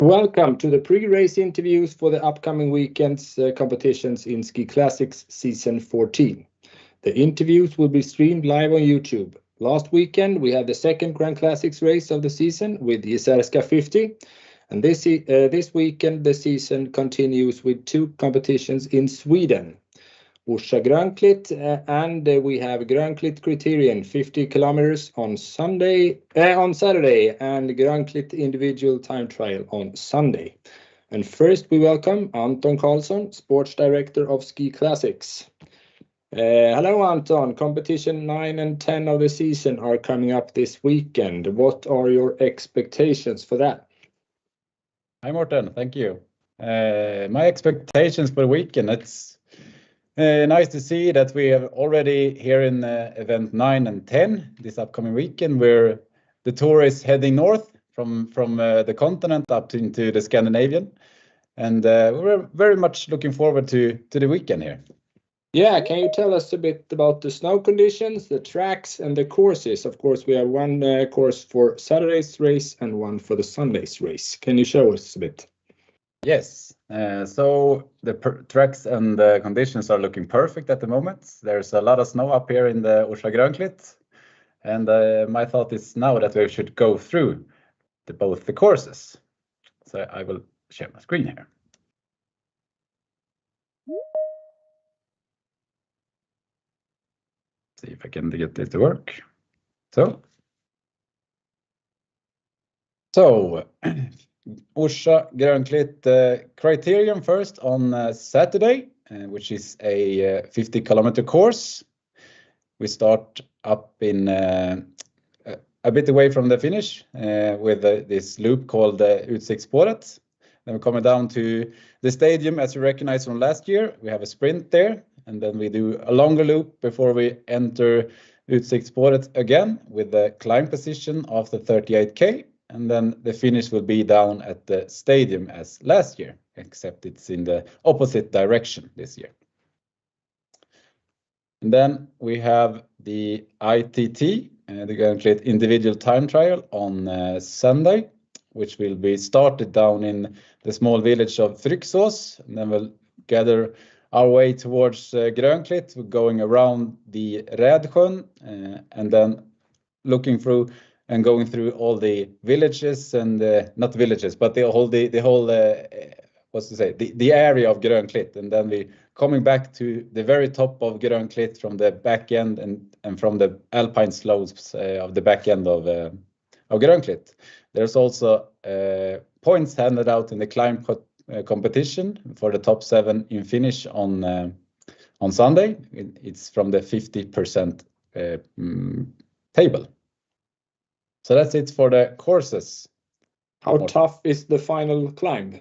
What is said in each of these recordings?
Welcome to the pre-race interviews for the upcoming weekend's competitions in Ski Classics Season 14. The interviews will be streamed live on YouTube. Last weekend we had the second Grand Classics race of the season with Jizerska 50, and this weekend the season continues with two competitions in Sweden. Grönklitt and we have Grönklitt Criterium 50 kilometers on Saturday and Grönklitt individual time trial on Sunday. And first we welcome Anton Karlsson, Sports Director of Ski Classics. Hello Anton, competition 9 and 10 of the season are coming up this weekend. What are your expectations for that? Hi Morten, thank you. My expectations for the weekend, it's nice to see that we are already here in event 9 and 10 this upcoming weekend, where the tour is heading north from the continent up into the Scandinavian, and we're very much looking forward to the weekend here. Yeah, can you tell us a bit about the snow conditions, the tracks, and the courses? Of course, we have one course for Saturday's race and one for the Sunday's race. Can you show us a bit? Yes, so the tracks and the conditions are looking perfect at the moment. There's a lot of snow up here in the Grönklitt, and my thought is now that we should go through both the courses. So I will share my screen here. See if I can get this to work. So Orsa Grönklitt Criterium first on Saturday, which is a 50-kilometer course. We start up in a bit away from the finish with this loop called Utsiktsspåret. Then we're coming down to the stadium as you recognize from last year. We have a sprint there, and then we do a longer loop before we enter Utsiktsspåret again with the climb position after 38K. And then the finish will be down at the stadium as last year, except it's in the opposite direction this year. And then we have the ITT, the Grönklitt individual time trial on Sunday, which will be started down in the small village of Fryksås, and then we'll gather our way towards Grönklitt. We're going around the Rädsjön and then looking through and going through all the villages and not villages, but the whole the area of Grönklitt, and then we coming back to the very top of Grönklitt from the back end and from the alpine slopes of the back end of Grönklitt. There's also points handed out in the climb competition for the top 7 in finish on Sunday. It's from the 50% table. So that's it for the courses. How tough is the final climb?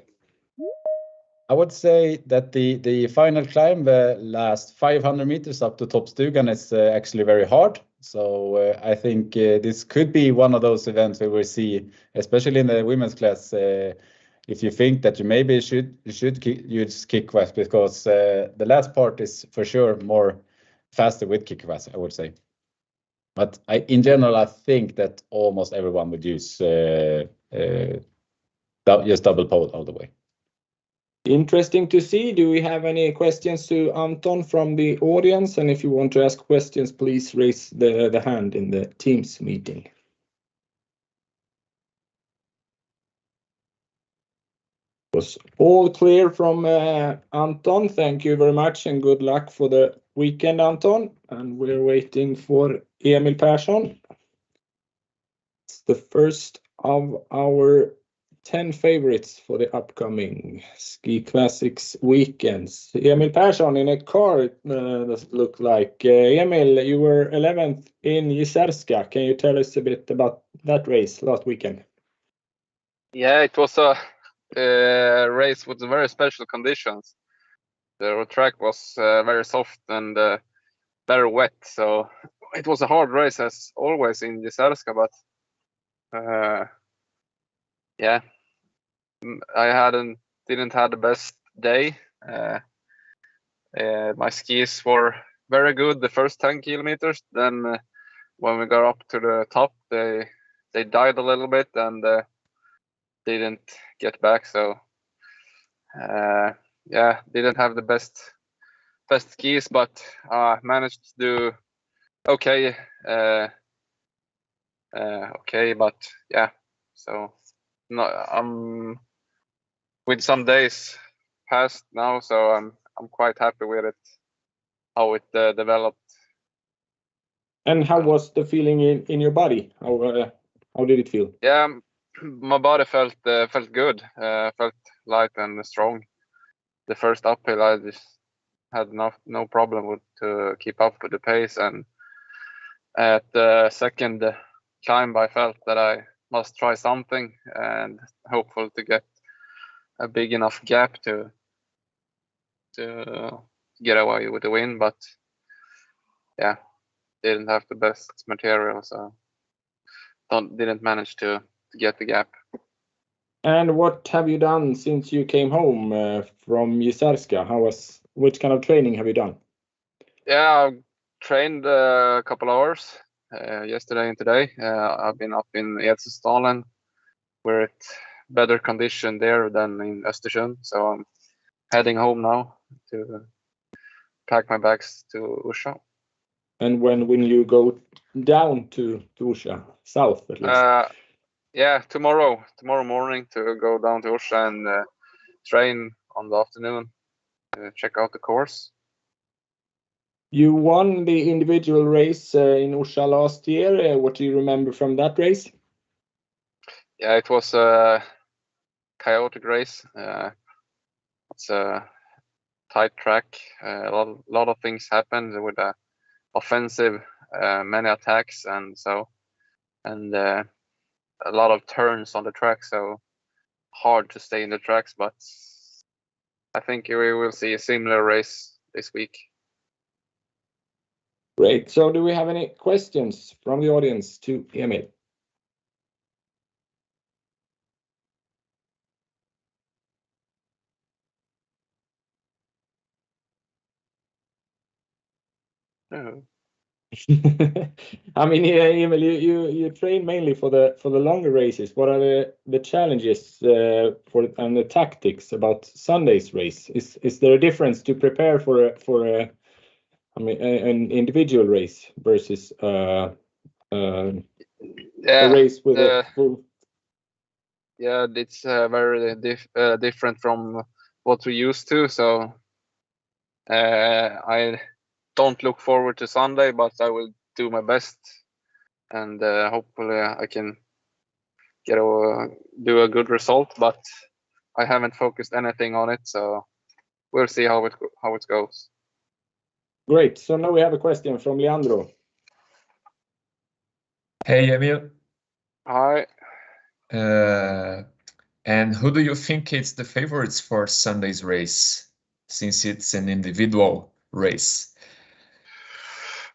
I would say that the final climb, the last 500 meters up to Toppstugan, is actually very hard. So I think this could be one of those events where we see, especially in the women's class, if you think that you maybe should use kickwatt, because the last part is for sure more faster with kickwatt, I would say. But in general, I think that almost everyone would use just double pole all the way. Interesting to see. Do we have any questions to Anton from the audience? And if you want to ask questions, please raise the hand in the Teams meeting. Was all clear from Anton. Thank you very much and good luck for the weekend, Anton. And we're waiting for Emil Persson. It's the first of our 10 favorites for the upcoming Ski Classics weekends. Emil Persson in a car, it does look like. Emil, you were 11th in Jizerska. Can you tell us a bit about that race last weekend? Yeah, it was a race with very special conditions. The track was very soft and very wet, so it was a hard race as always in Jizerska, but yeah, I didn't have the best day. My skis were very good the first 10 kilometers. Then when we got up to the top, they died a little bit, and didn't get back. So yeah, didn't have the best skis, but managed to do okay. Okay, but yeah. So no, I'm with some days past now, so I'm quite happy with it, how it developed. And how was the feeling in your body? How did it feel? Yeah, my body felt good. Felt light and strong. The first uphill, I just had no problem with to keep up with the pace, and at the second climb, I felt that I must try something, and hopeful to get a big enough gap to get away with the win. But yeah, didn't have the best material, so didn't manage to get the gap. And what have you done since you came home from Jizerska? Which kind of training have you done? Yeah, I trained a couple hours yesterday and today. I've been up in Edsdalen, where it's better condition there than in Östersund. So I'm heading home now to pack my bags to Orsa. And when will you go down to Orsa, south at least? Yeah, tomorrow morning to go down to Orsa and train on the afternoon, check out the course. You won the individual race in Orsa last year. What do you remember from that race? Yeah, it was a chaotic race. It's a tight track. A lot of things happened with the offensive, many attacks, and a lot of turns on the track. So hard to stay in the tracks, but I think we will see a similar race this week. Great. So do we have any questions from the audience to Emil? No. I mean, Emil, you train mainly for the longer races. What are the challenges and the tactics about Sunday's race? Is there a difference to prepare for an individual race versus a race with a full? Yeah, it's very different from what we used to. So I don't look forward to Sunday, but I will do my best, and hopefully I can do a good result. But I haven't focused anything on it, so we'll see how it goes. Great. So now we have a question from Leandro. Hey, Emil. Hi. And who do you think is the favorites for Sunday's race, since it's an individual race?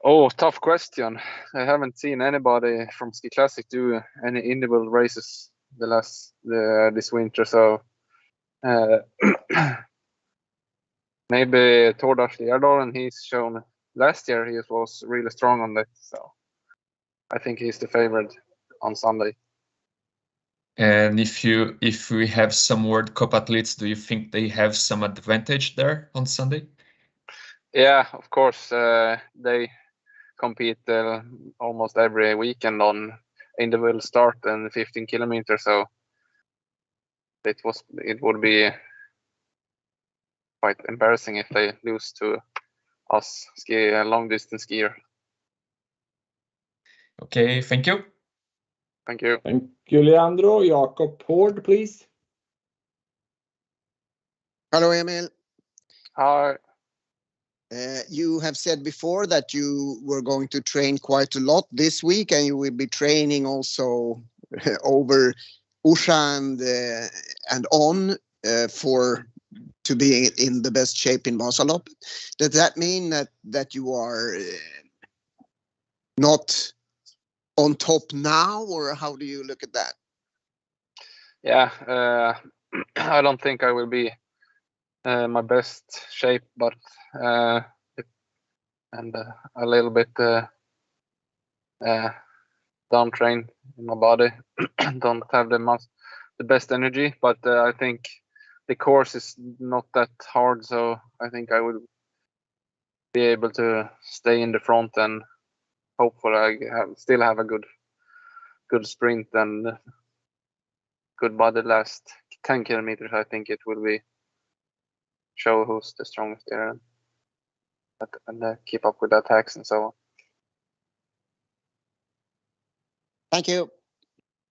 Oh, tough question. I haven't seen anybody from Ski Classic do any individual races this winter, so maybe Tordars Lierdal, he's shown last year he was really strong on that, so I think he's the favorite on Sunday. And if we have some World Cup athletes, do you think they have some advantage there on Sunday? Yeah, of course. They compete almost every weekend on individual start and 15 kilometers, so it would be quite embarrassing if they lose to us long distance skier. Okay, thank you. Thank you. Thank you, Leandro. Jakob Hård, please. Hello, Emil. Hi. You have said before that you were going to train quite a lot this week, and you will be training also over Orsa and on to be in the best shape in Vasaloppet. Does that mean that you are not on top now, or how do you look at that? Yeah, I don't think I will be my best shape, but and a little bit down trained in my body. Don't have the the best energy, but I think the course is not that hard, so I think I would be able to stay in the front and hopefully I still have a good sprint and good body last 10 kilometers. I think it will be show who's the strongest there and keep up with the attacks and so on. Thank you.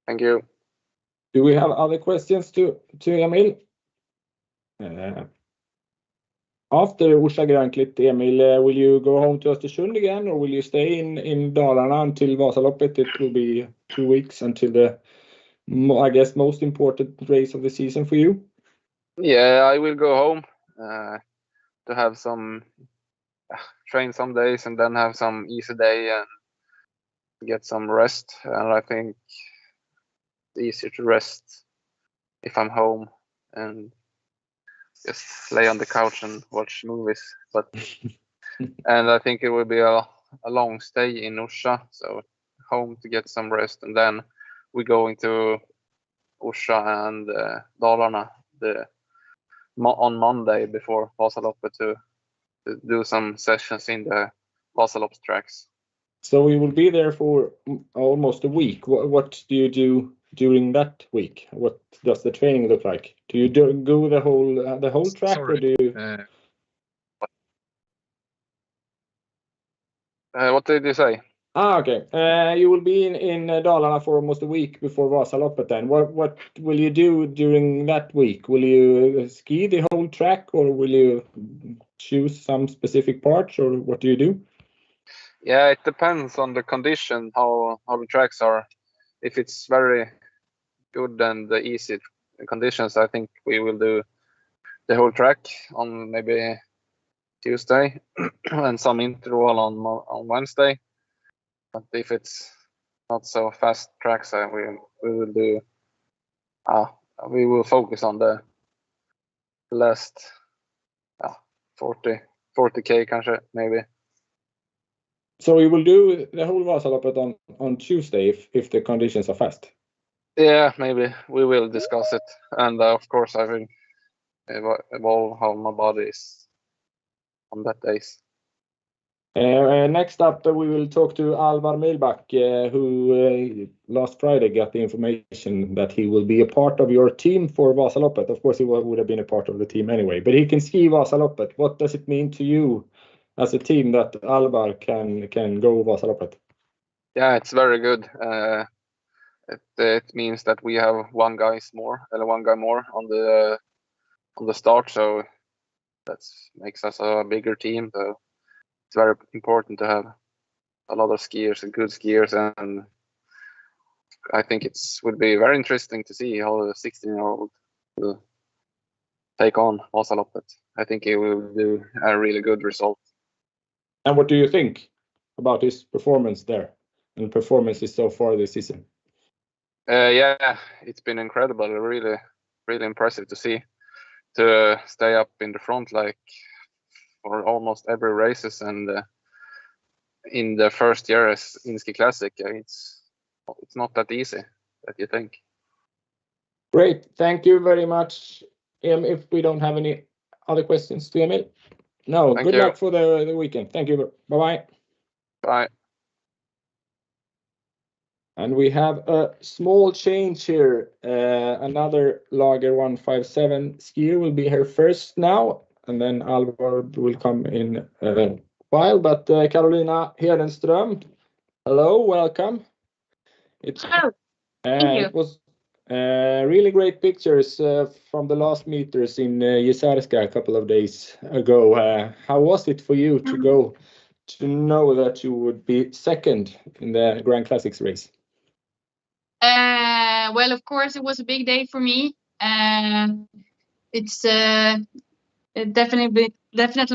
Thank you. Do we have other questions to Emil? After Orsa Grönklitt, Emil, will you go home to Östersund again, or will you stay in Dalarna until Vasaloppet? It will be 2 weeks until the, I guess, most important race of the season for you. Yeah, I will go home to have some train some days and then have some easy day and get some rest. And I think it's easier to rest if I'm home and just lay on the couch and watch movies. But and I think it will be a long stay in Orsa, so home to get some rest, and then we're going to Orsa and Dalarna on Monday before Vasaloppet to do some sessions in the Vasaloppet tracks. So we will be there for almost a week. What do you do during that week? What does the training look like? Do you go the whole track? Sorry. Or do you? What did you say? Okay. You will be in Dalarna for almost a week before Vasaloppet. Then what will you do during that week? Will you ski the whole track, or will you choose some specific parts, or what do you do? Yeah, it depends on the condition, how the tracks are. If it's very good and easy conditions, I think we will do the whole track on maybe Tuesday and some interval on Wednesday. But if it's not so fast tracks, we will do. We will focus on the last 40k, kanske, maybe. So you will do the whole Vasaloppet on Tuesday if the conditions are fast? Yeah, maybe we will discuss it, and of course I will evolve how my body is on that days. Next up, we will talk to Alvar Myhlback, who last Friday got the information that he will be a part of your team for Vasaloppet. Of course, he would have been a part of the team anyway, but he can ski Vasaloppet. What does it mean to you as a team that Alvar can go Vasaloppet? Yeah, it's very good. It means that we have one guy more on the start, so that makes us a bigger team. So it's very important to have a lot of skiers and good skiers, and I think it would be very interesting to see how the 16-year-old will take on Vasaloppet. I think he will do a really good result. And what do you think about his performance there and performances so far this season? Yeah, it's been incredible. Really, really impressive to see, to stay up in the front like for almost every races, and in the first year as in Ski Classic, it's not that easy that you think. Great, thank you very much. If we don't have any other questions to Emil, no. Thank Good you. luck for the weekend. Thank you. Bye. Bye. And we have a small change here. Another Lager 157 skier will be here first now, and then Alvar will come in a while. But Karolina Hedenström, hello, welcome. Hello. Thank you. It was really great pictures from the last meters in Jesarska a couple of days ago. How was it for you to know that you would be second in the Grand Classics race? Well, of course, it was a big day for me. It's definitely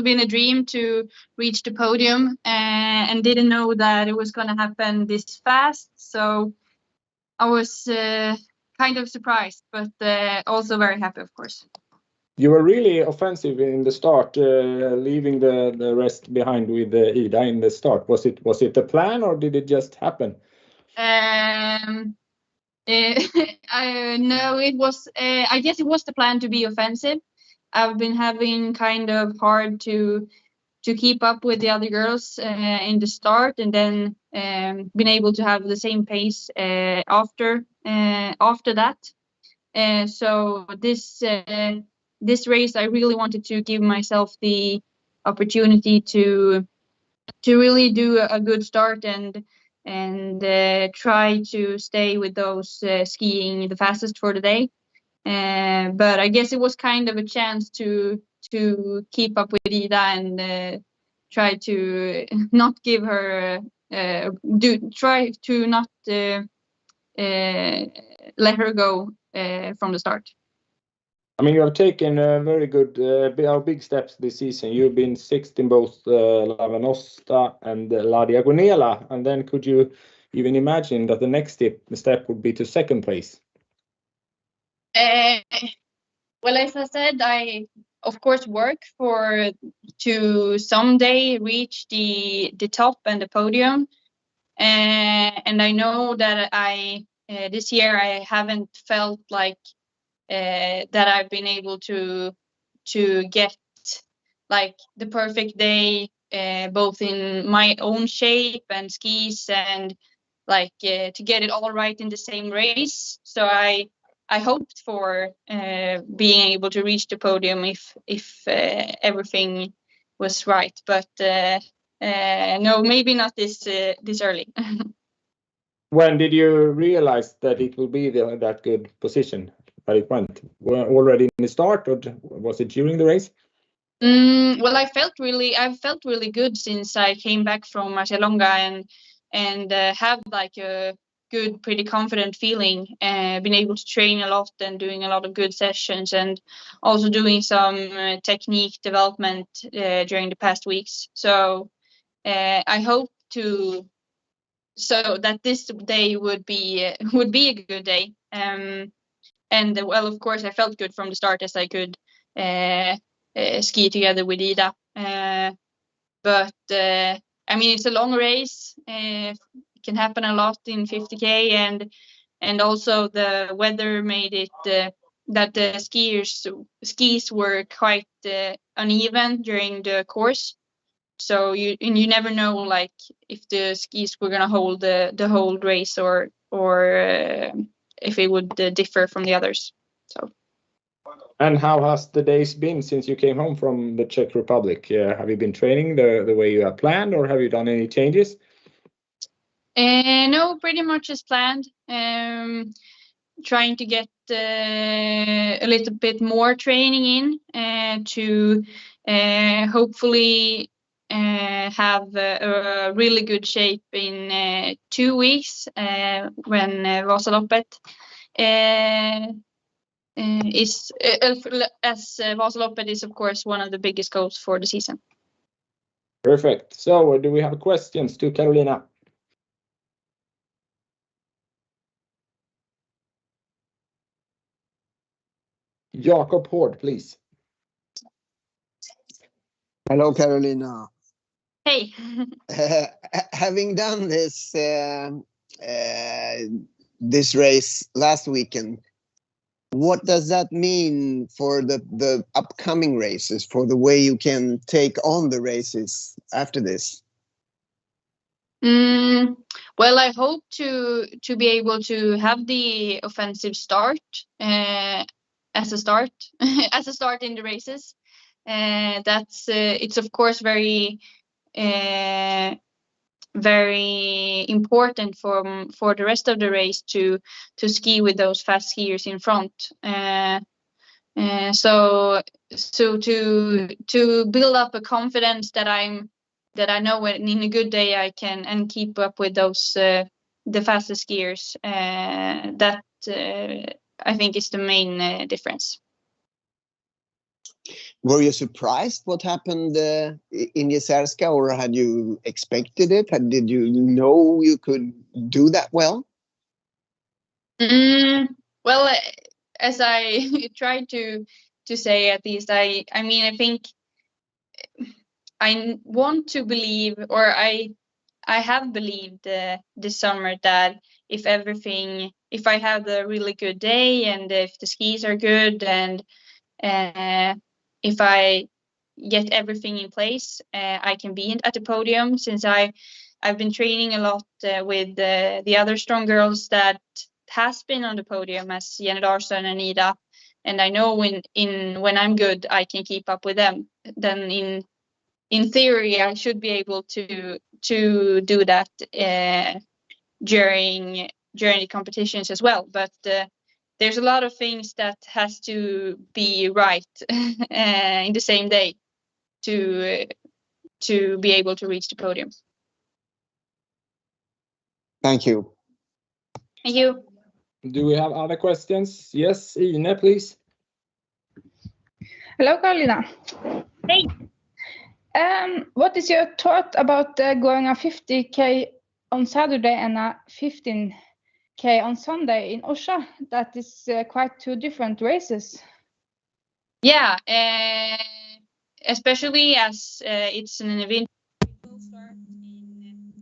been a dream to reach the podium, and didn't know that it was going to happen this fast. So I was kind of surprised, but also very happy, of course. You were really offensive in the start, leaving the rest behind with Ida in the start. Was it a plan, or did it just happen? No, it was. I guess it was the plan to be offensive. I've been having kind of hard to keep up with the other girls in the start, and then been able to have the same pace after that. So this race, I really wanted to give myself the opportunity to really do a good start and try to stay with those skiing the fastest for the day. But I guess it was kind of a chance to keep up with Ida and try to not give her try to not let her go from the start. I mean, you have taken very good, big steps this season. You've been sixth in both La Venosta and La Diagonela. And then could you even imagine that the next step would be to second place? Well, as I said, I of course work to someday reach the top and the podium. And I know that this year I haven't felt like that I've been able to get like the perfect day, both in my own shape and skis, and like to get it all right in the same race. So I hoped for being able to reach the podium if everything was right, but no, maybe not this early. When did you realize that it will be that good position that it went? Already in the start, or was it during the race? Well, I felt really good since I came back from Marcialonga and have like a good, pretty confident feeling. Been able to train a lot and doing a lot of good sessions, and also doing some technique development during the past weeks. So I hope that this day would be a good day. And well, of course, I felt good from the start as I could ski together with Ida. But I mean, it's a long race. It can happen a lot in 50K, and also the weather made it that the skis were quite uneven during the course. So you never know, like, if the skis were gonna hold the whole race or if it would differ from the others. So. And how has the days been since you came home from the Czech Republic? Have you been training the way you have planned, or have you done any changes? No, pretty much as planned. Trying to get a little bit more training in to hopefully have a really good shape in 2 weeks when Vasaloppet is as Vasaloppet is of course one of the biggest goals for the season. Perfect. So do we have questions to Karolina? Jakob Hård, please. Hello, Karolina. Hey. Having done this this race last weekend, what does that mean for the upcoming races, for the way you can take on the races after this? Well, I hope to be able to have the offensive start as a start in the races. That's it's of course very important for the rest of the race to ski with those fast skiers in front. So to build up a confidence that I know when in a good day I can and keep up with those the fastest skiers. That I think is the main difference. Were you surprised what happened in Jezerska, or had you expected it? Did you know you could do that well? Well, as I tried to say, at least I mean, I think I want to believe, or I have believed this summer that if everything if I have a really good day and if the skis are good and if I get everything in place, I can be at the podium, since I've been training a lot with the other strong girls that has been on the podium, as Jenny Larsson and Ida, and I know when I'm good I can keep up with them. Then in theory I should be able to do that during the competitions as well, but there's a lot of things that has to be right in the same day to be able to reach the podium. Thank you. Thank you. Do we have other questions? Yes, Ine, please. Hello, Karolina. Hey. What is your thought about going a 50k on Saturday and a 15k on Sunday in Øyre? That is quite two different races. Yeah, especially as it's an event. It will start in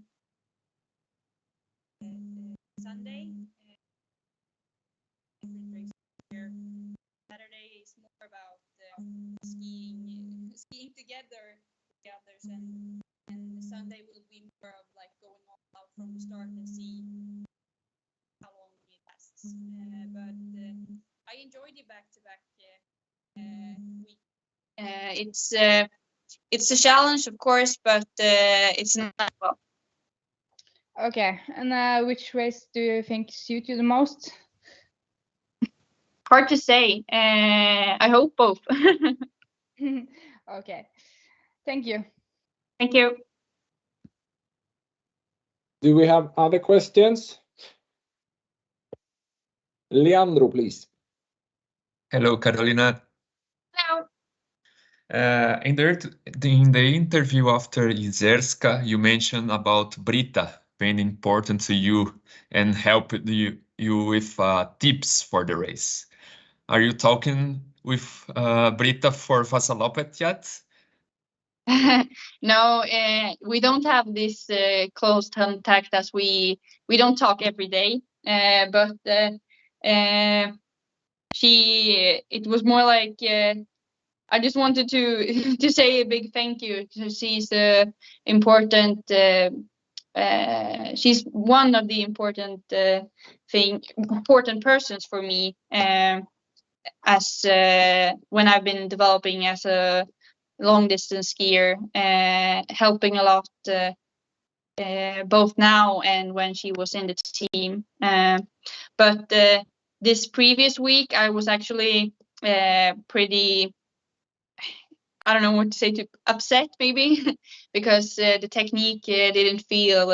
Sunday. Different races here. Saturday is more about skiing together with the others, and Sunday will be more of like going all out from the start and see how long it lasts. But I enjoy the back-to-back week. It's a challenge, of course, but it's not well. Okay, and which race do you think suit you the most? Hard to say. I hope both. Okay, thank you. Thank you. Do we have other questions? Leandro, please. Hello, Karolina. Hello. In the interview after Izerska, you mentioned about Brita being important to you and helped you with tips for the race. Are you talking with Brita for Vasaloppet yet? No, we don't have this close contact, as we don't talk every day. But it was more like I just wanted to say a big thank you. She's important. She's one of the important persons for me, as when I've been developing as a long distance skier, helping a lot both now and when she was in the team. But this previous week I was actually pretty, I don't know what to say, to upset maybe because the technique didn't feel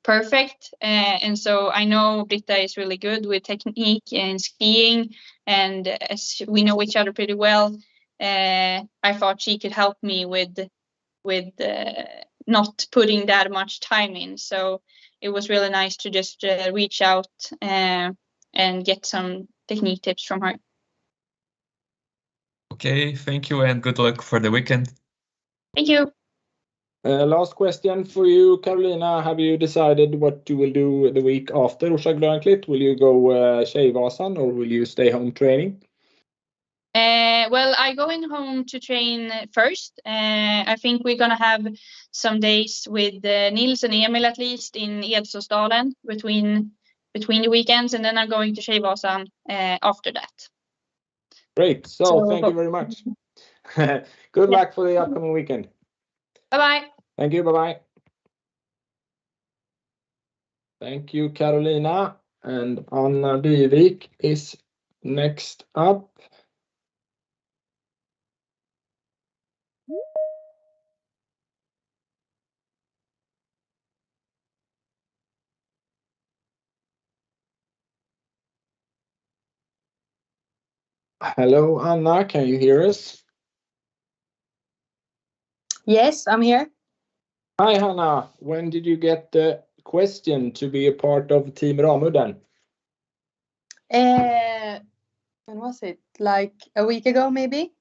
perfect, and so I know Britta is really good with technique and skiing, and as we know each other pretty well, I thought she could help me with not putting that much time in. So it was really nice to just reach out and get some technique tips from her. Okay, thank you and good luck for the weekend. Thank you. Last question for you, Karolina. Have you decided what you will do the week after Grönklitt? Will you go Tjejvasan or will you stay home training? Well, I'm going home to train first. I think we're going to have some days with Nils and Emil, at least in Edsåsdalen between the weekends, and then I'm going to Tjejvasan after that. Great. So thank you very much. Good luck for the upcoming weekend. Bye-bye. Thank you. Bye-bye. Thank you, Karolina. And Anna Dyvik is next up. Hello, Anna. Can you hear us? Yes, I'm here. Hi, Hanna. When did you get the question to be a part of Team Ramudden? When was it? Like a week ago, maybe?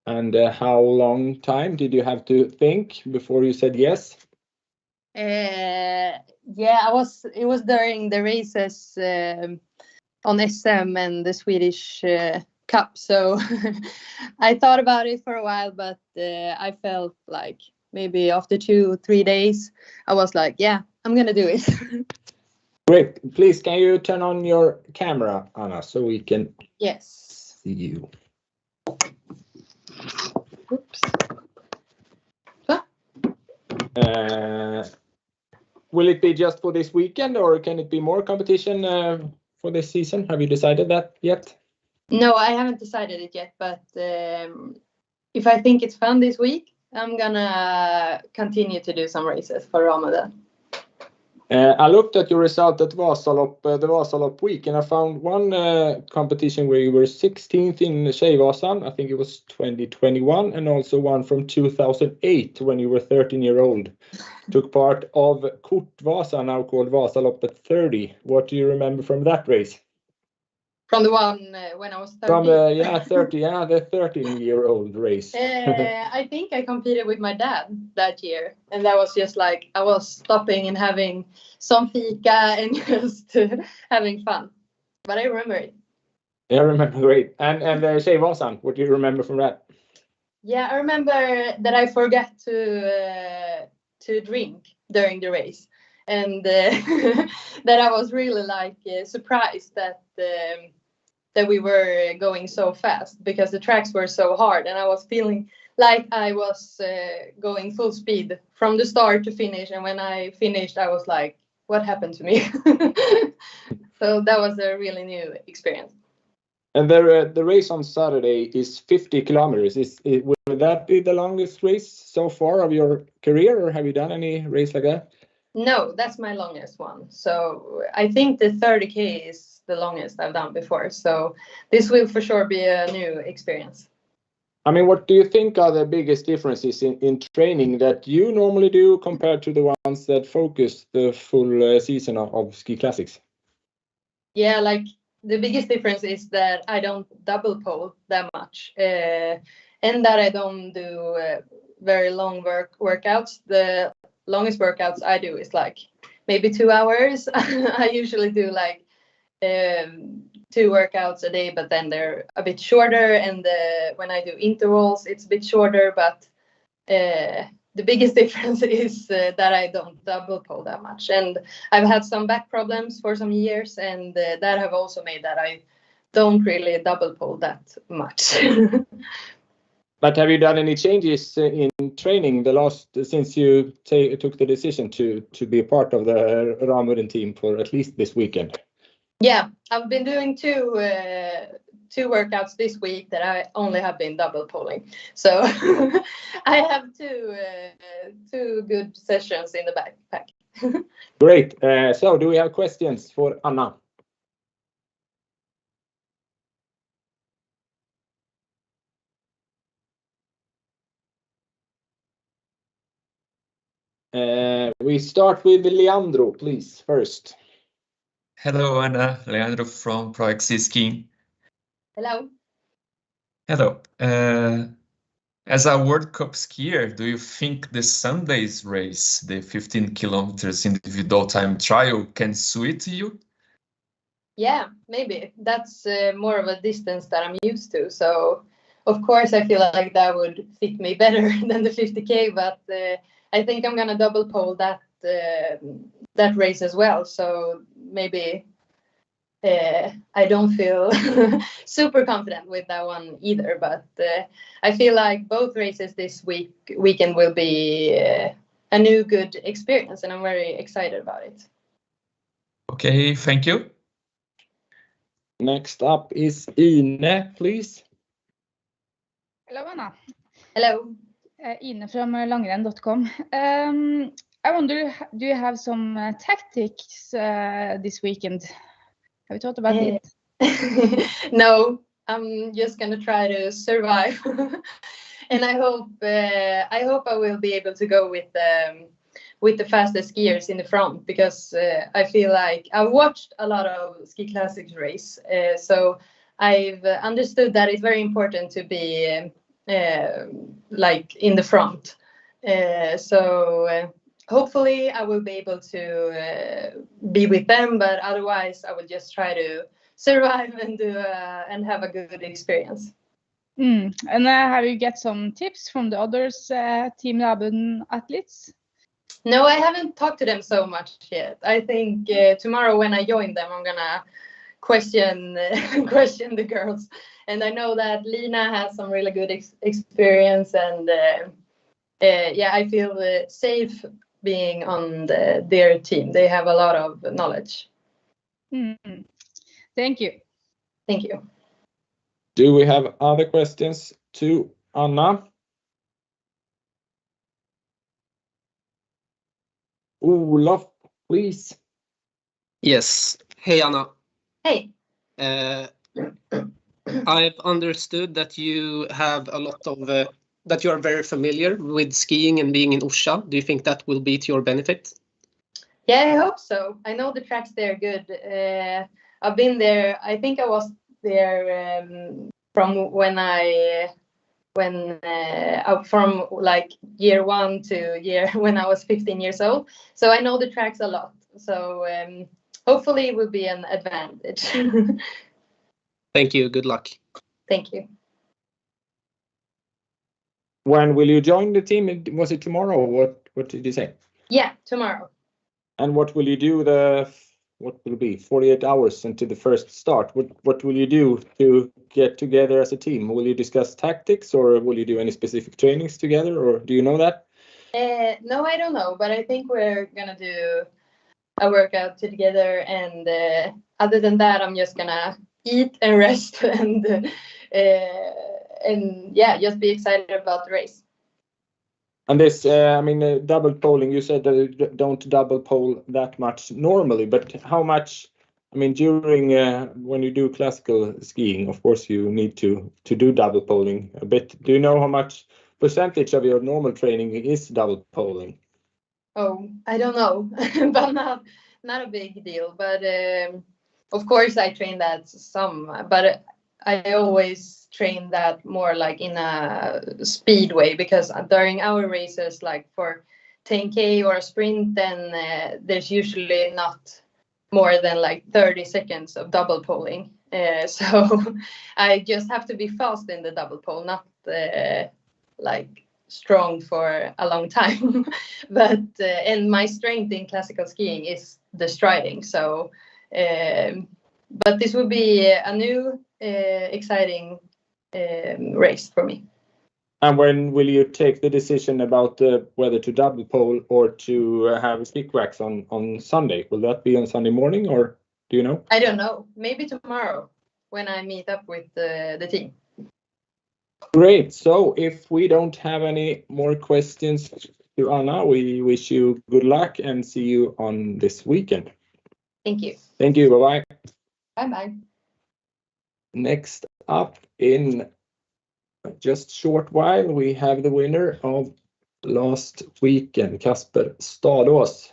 And how long time did you have to think before you said yes? Yeah, it was during the races on SM and the Swedish Cup. So I thought about it for a while, but I felt like maybe after 2-3 days, I was like, yeah, I'm gonna do it. Great. Please, can you turn on your camera, Anna, so we can Yes. see you? Oops. Will it be just for this weekend, or can it be more competition for this season? Have you decided that yet? No, I haven't decided it yet, but if I think it's fun this week, I'm gonna continue to do some races for Ramudden. I looked at your result at Vasalopp, the Vasalopp week, and I found one competition where you were 16th in Tjejvasan. I think it was 2021, and also one from 2008 when you were 13-year-old. Took part of Kortvasa, now called Vasalopp at 30. What do you remember from that race? From the one when I was 30. From the 13-year-old race. I think I competed with my dad that year, and that was just like I was stopping and having some fika and just having fun. But I remember it. Yeah, I remember. Great. And Tjejvasan, what do you remember from that? Yeah, I remember that I forgot to drink during the race, and that I was really like surprised that we were going so fast because the tracks were so hard, and I was feeling like I was going full speed from the start to finish. And when I finished, I was like, what happened to me? So that was a really new experience. And the race on Saturday is 50 kilometers. Will that be the longest race so far of your career, or have you done any race like that? No, that's my longest one. So I think the 30K is the longest I've done before. So this will for sure be a new experience. I mean, what do you think are the biggest differences in training that you normally do compared to the ones that focus the full season of Ski Classics? Yeah, like the biggest difference is that I don't double pole that much, and that I don't do very long workouts. The longest workouts I do is like maybe 2 hours. I usually do like 2 workouts a day, but then they're a bit shorter. And when I do intervals, it's a bit shorter. But the biggest difference is that I don't double pole that much. And I've had some back problems for some years, and that have also made that I don't really double pole that much. But have you done any changes in training since you took the decision to be a part of the Ramudden team for at least this weekend? Yeah, I've been doing two workouts this week that I only have been double poling. So I have two good sessions in the backpack. Great. So do we have questions for Anna? We start with Leandro, please, first. Hello, Anna. Leandro from Pro XC Skiing. Hello. Hello. As a World Cup skier, do you think the Sunday's race, the 15 kilometers individual time trial, can suit you? Yeah, maybe. That's more of a distance that I'm used to. So, of course, I feel like that would fit me better than the 50K. But I think I'm gonna double pole that race as well. So maybe I don't feel super confident with that one either. But I feel like both races this weekend will be a new good experience, and I'm very excited about it. Okay, thank you. Next up is Ine, please. Hello, Anna. Hello. Ine from langrenn.com. I wonder, do you have some tactics this weekend? Have you thought about it? No, I'm just gonna try to survive, and I hope I will be able to go with the fastest skiers in the front, because I feel like I've watched a lot of Ski Classics race, so I've understood that it's very important to be like in the front. So hopefully I will be able to be with them, but otherwise I will just try to survive and do and have a good experience. And have you get some tips from the others Team Ramudden athletes? No, I haven't talked to them so much yet. I think tomorrow when I join them, I'm gonna question the girls. And I know that Lina has some really good experience, and yeah, I feel safe being on their team. They have a lot of knowledge. Thank you. Thank you. Do we have other questions to Anna? Olof, please. Yes. Hey, Anna. Hey. I've understood that you have a lot of that you are very familiar with skiing and being in Orsa. Do you think that will be to your benefit? Yeah, I hope so. I know the tracks there good. I've been there. I think I was there from from like year 1 to year when I was 15 years old. So I know the tracks a lot. So hopefully it will be an advantage. Thank you. Good luck. Thank you. When will you join the team? Was it tomorrow? What did you say? Yeah, tomorrow. And what will you do what will it be 48 hours into the first start? What will you do to get together as a team? Will you discuss tactics, or will you do any specific trainings together, or do you know that? No, I don't know, but I think we're gonna do a workout together, and other than that, I'm just gonna eat and rest and yeah, just be excited about the race. And this, I mean, double polling, you said that you don't double poll that much normally, but how much, I mean, during when you do classical skiing, of course, you need to do double polling a bit. Do you know how much percentage of your normal training is double polling? Oh, I don't know, but not a big deal. But of course, I train that some, but I always train that more like in a speed way, because during our races, like for 10K or a sprint, then there's usually not more than like 30 seconds of double polling. So I just have to be fast in the double pole, not like strong for a long time. But and my strength in classical skiing is the striding. So but this will be a new exciting race for me. And when will you take the decision about whether to double pole or to have stick wax on Sunday? Will that be on Sunday morning, or do you know? I don't know. Maybe tomorrow when I meet up with the team. Great. So if we don't have any more questions to Anna, we wish you good luck and see you on this weekend. Thank you. Thank you. Bye-bye. Bye-bye. Next up, in just short while, we have the winner of last weekend, Kasper Stadaas.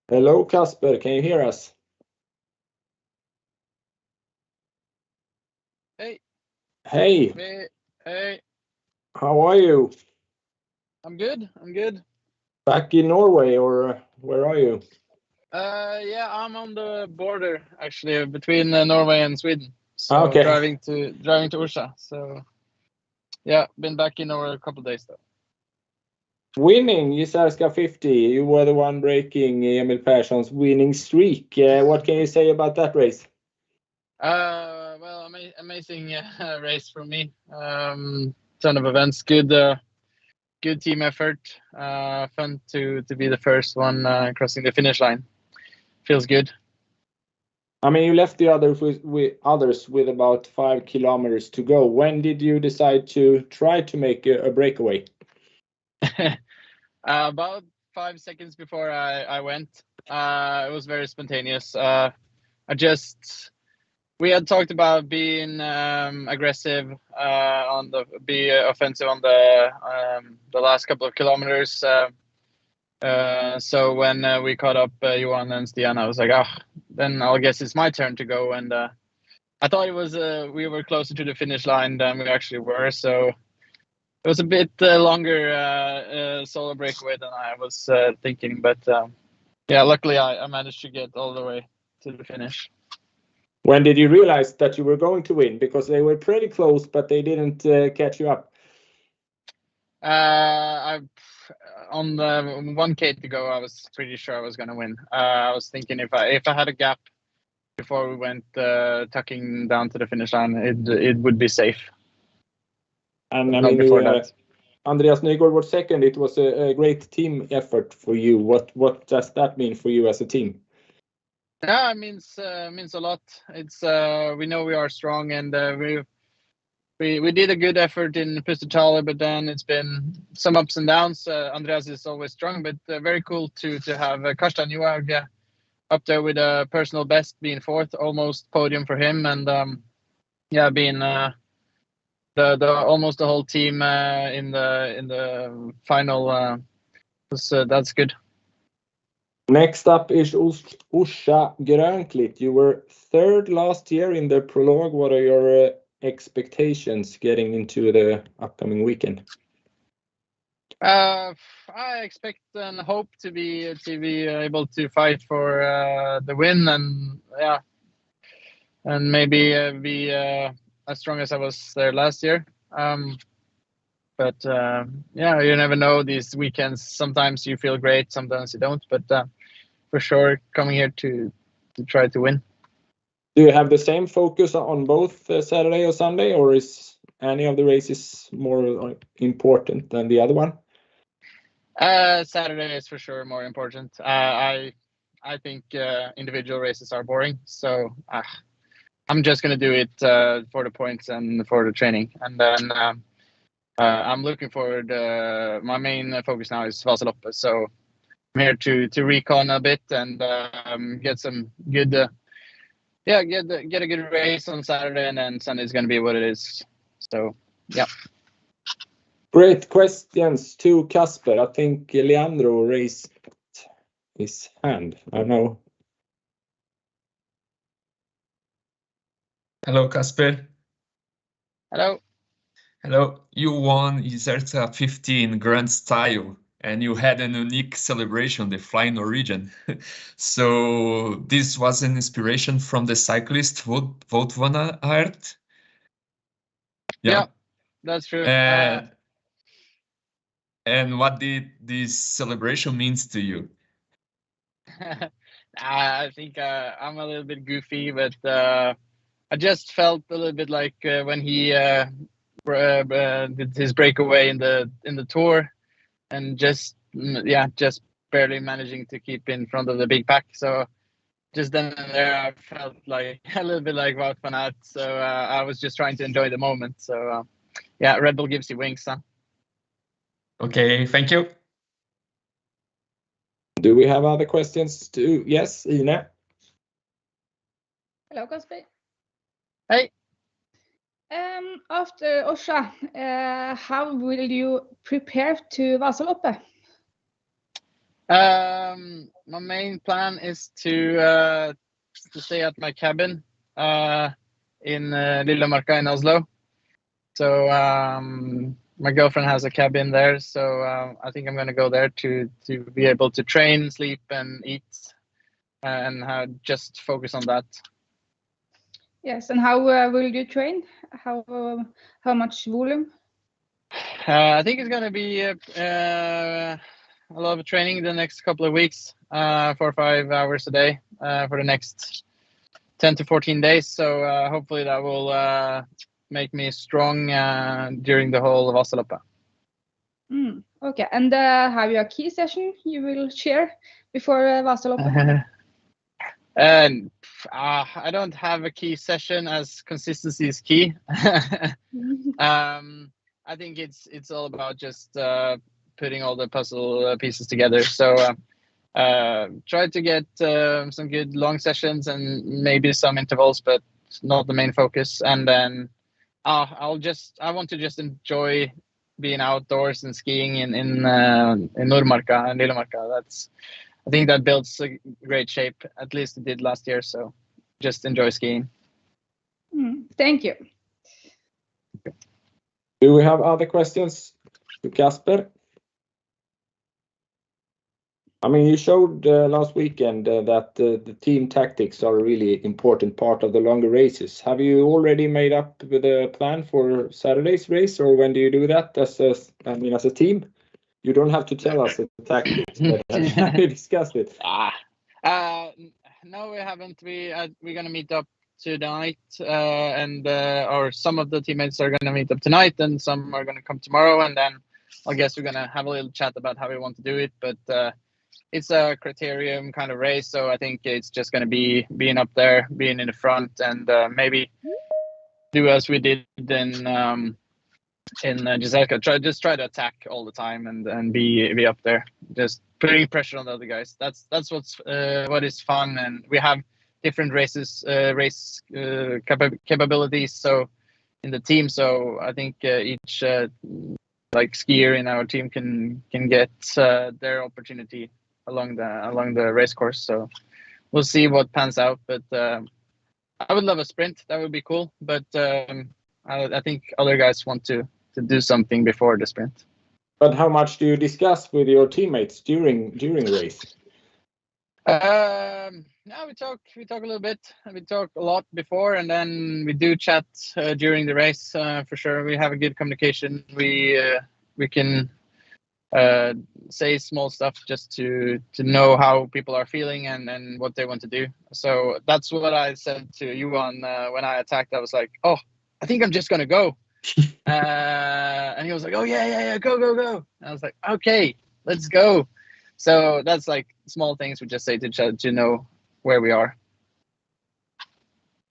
Hello, Kasper. Can you hear us? Hey. Hey. Hey. How are you? I'm good. Back in Norway, or where are you? Yeah, I'm on the border actually between Norway and Sweden. So Okay. driving to Orsa. So yeah, been back in Norway a couple of days though. Winning Gisarska 50, you were the one breaking Emil Persson's winning streak. What can you say about that race? Well, amazing race for me. Ton of events, good team effort. Fun to be the first one crossing the finish line. Feels good. I mean, you left the others with about 5 kilometers to go. When did you decide to try to make a breakaway? About 5 seconds before I went. It was very spontaneous. We had talked about being aggressive, be offensive on the last couple of kilometers. So when we caught up Johan and Stian, I was like, then I guess it's my turn to go. And I thought it was we were closer to the finish line than we actually were. So it was a bit longer solo breakaway than I was thinking. But yeah, luckily I managed to get all the way to the finish. When did you realize that you were going to win? Because they were pretty close, but they didn't catch you up. On the 1K to go, I was pretty sure I was going to win. I was thinking if I had a gap before we went tucking down to the finish line, it would be safe. And I mean, Andreas Nygård was second. It was a great team effort for you. What does that mean for you as a team? Yeah, it means a lot. It's we know we are strong, and we did a good effort in Pustertale, but then it's been some ups and downs. Andreas is always strong, but very cool to have Karsten Johaug up there with a personal best, being fourth, almost podium for him, and being the almost the whole team in the final. That's good. Next up is Orsa Grönklitt. You were third last year in the prologue. What are your expectations getting into the upcoming weekend? I expect and hope to be able to fight for the win, and maybe be as strong as I was there last year. But you never know these weekends. Sometimes you feel great, sometimes you don't. But for sure, coming here to try to win. Do you have the same focus on both Saturday or Sunday, or is any of the races more important than the other one? Saturday is for sure more important. I think individual races are boring, so I'm just gonna do it for the points and for the training, and then I'm looking forward. My main focus now is Vasaloppet, so I'm here to recon a bit and get some good. Get a good race on Saturday, and then Sunday is going to be what it is. So, yeah. Great questions to Kasper. I think Leandro raised his hand. I don't know. Hello, Kasper. Hello. Hello. You won Iserta 15 Grand Style, and you had an unique celebration, the Flying Norwegian. So this was an inspiration from the cyclist Wout van Aert? Yeah, that's true. And what did this celebration means to you? I think I'm a little bit goofy, but I just felt a little bit like when he did his breakaway in the Tour, and just barely managing to keep in front of the big pack. So just then and there, I felt like a little bit like Wout van Aert. So I was just trying to enjoy the moment. So Red Bull gives you wings, huh? Okay, thank you. Do we have other questions too? Yes, Ina. Hello, Kasper. Hey. After Orsa, how will you prepare to Vasaloppet? My main plan is to stay at my cabin in Lillemarka in Oslo. So my girlfriend has a cabin there, so I think I'm going to go there to be able to train, sleep, and eat, and just focus on that. Yes, and how will you train? How much volume? I think it's going to be a lot of training the next couple of weeks, 4 or 5 hours a day for the next 10 to 14 days. So hopefully that will make me strong during the whole Vasaloppet. Okay, and have you a key session you will share before Vasaloppet? And I don't have a key session, as consistency is key. I think it's all about just putting all the puzzle pieces together. So try to get some good long sessions and maybe some intervals, but not the main focus. And then I want to just enjoy being outdoors and skiing in Nordmarka and Lillemarka. I think that builds a great shape. At least it did last year. So just enjoy skiing. Thank you. Do we have other questions to Kasper? I mean, you showed last weekend that the team tactics are a really important part of the longer races. Have you already made up with a plan for Saturday's race, or when do you do that as a team? You don't have to tell us the tactics, but have you discussed it? No, we haven't. We're gonna meet up tonight, and or some of the teammates are gonna meet up tonight, and some are gonna come tomorrow, and then I guess we're gonna have a little chat about how we want to do it, but. It's a Criterium kind of race, so I think it's just going to be being up there, being in the front, and maybe do as we did in Giselka. Try to attack all the time and be up there, just putting pressure on the other guys. That's what is fun, and we have different race capabilities. So in the team, so I think each like skier in our team can get their opportunity along the race course. So we'll see what pans out, but I would love a sprint. That would be cool, but I think other guys want to do something before the sprint. But how much do you discuss with your teammates during race? No, we talk a little bit. We talk a lot before, and then we do chat during the race for sure. We have a good communication. We can say small stuff just to know how people are feeling and what they want to do. So that's what I said to you when I attacked. I was like, oh, I think I'm just gonna go. And he was like, oh yeah, go. And I was like, okay, let's go. So that's like small things we just say to know where we are.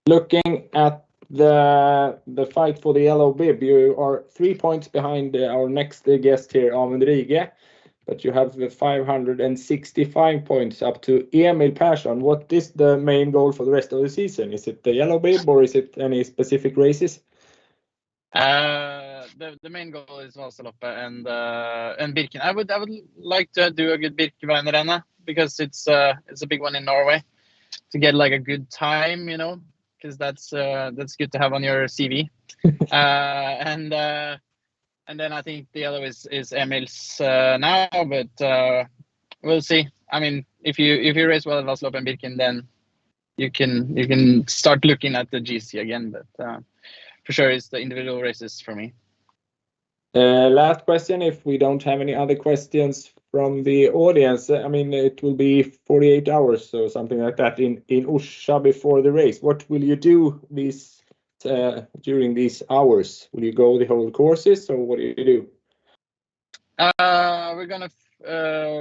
Looking at the fight for the yellow bib, you are 3 points behind our next guest here, Amund Riege, but you have the 565 points up to Emil Persson. What is the main goal for the rest of the season? Is it the yellow bib, or is it any specific races? The main goal is Vasaloppet and Birken. I would like to do a good Birkebeiner because it's a big one in Norway to get like a good time, because that's good to have on your CV. And then I think the yellow is Emil's now, but we'll see. I mean, if you race well at Vasaloppet and Birken, then you can start looking at the GC again. But for sure, it's the individual races for me. Last question, if we don't have any other questions from the audience. I mean, it will be 48 hours or something like that in Orsa before the race. What will you do during these hours? Will you go the whole courses, or what do you do? We're gonna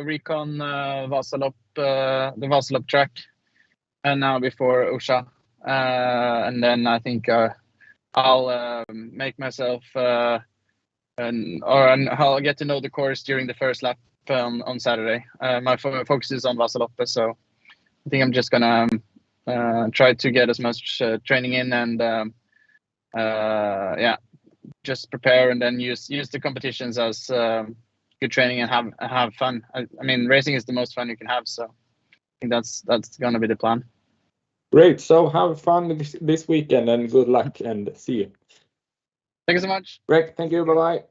recon the Vasalopp track now before Orsa, and then I think I'll make myself and I'll get to know the course during the first lap on Saturday. My focus is on Vasaloppet, so I think I'm just gonna try to get as much training in and just prepare and then use the competitions as good training and have fun. I mean, racing is the most fun you can have, so I think that's gonna be the plan. Great. So have fun this weekend and good luck, and see you. Thank you so much. Great. Thank you. Bye-bye.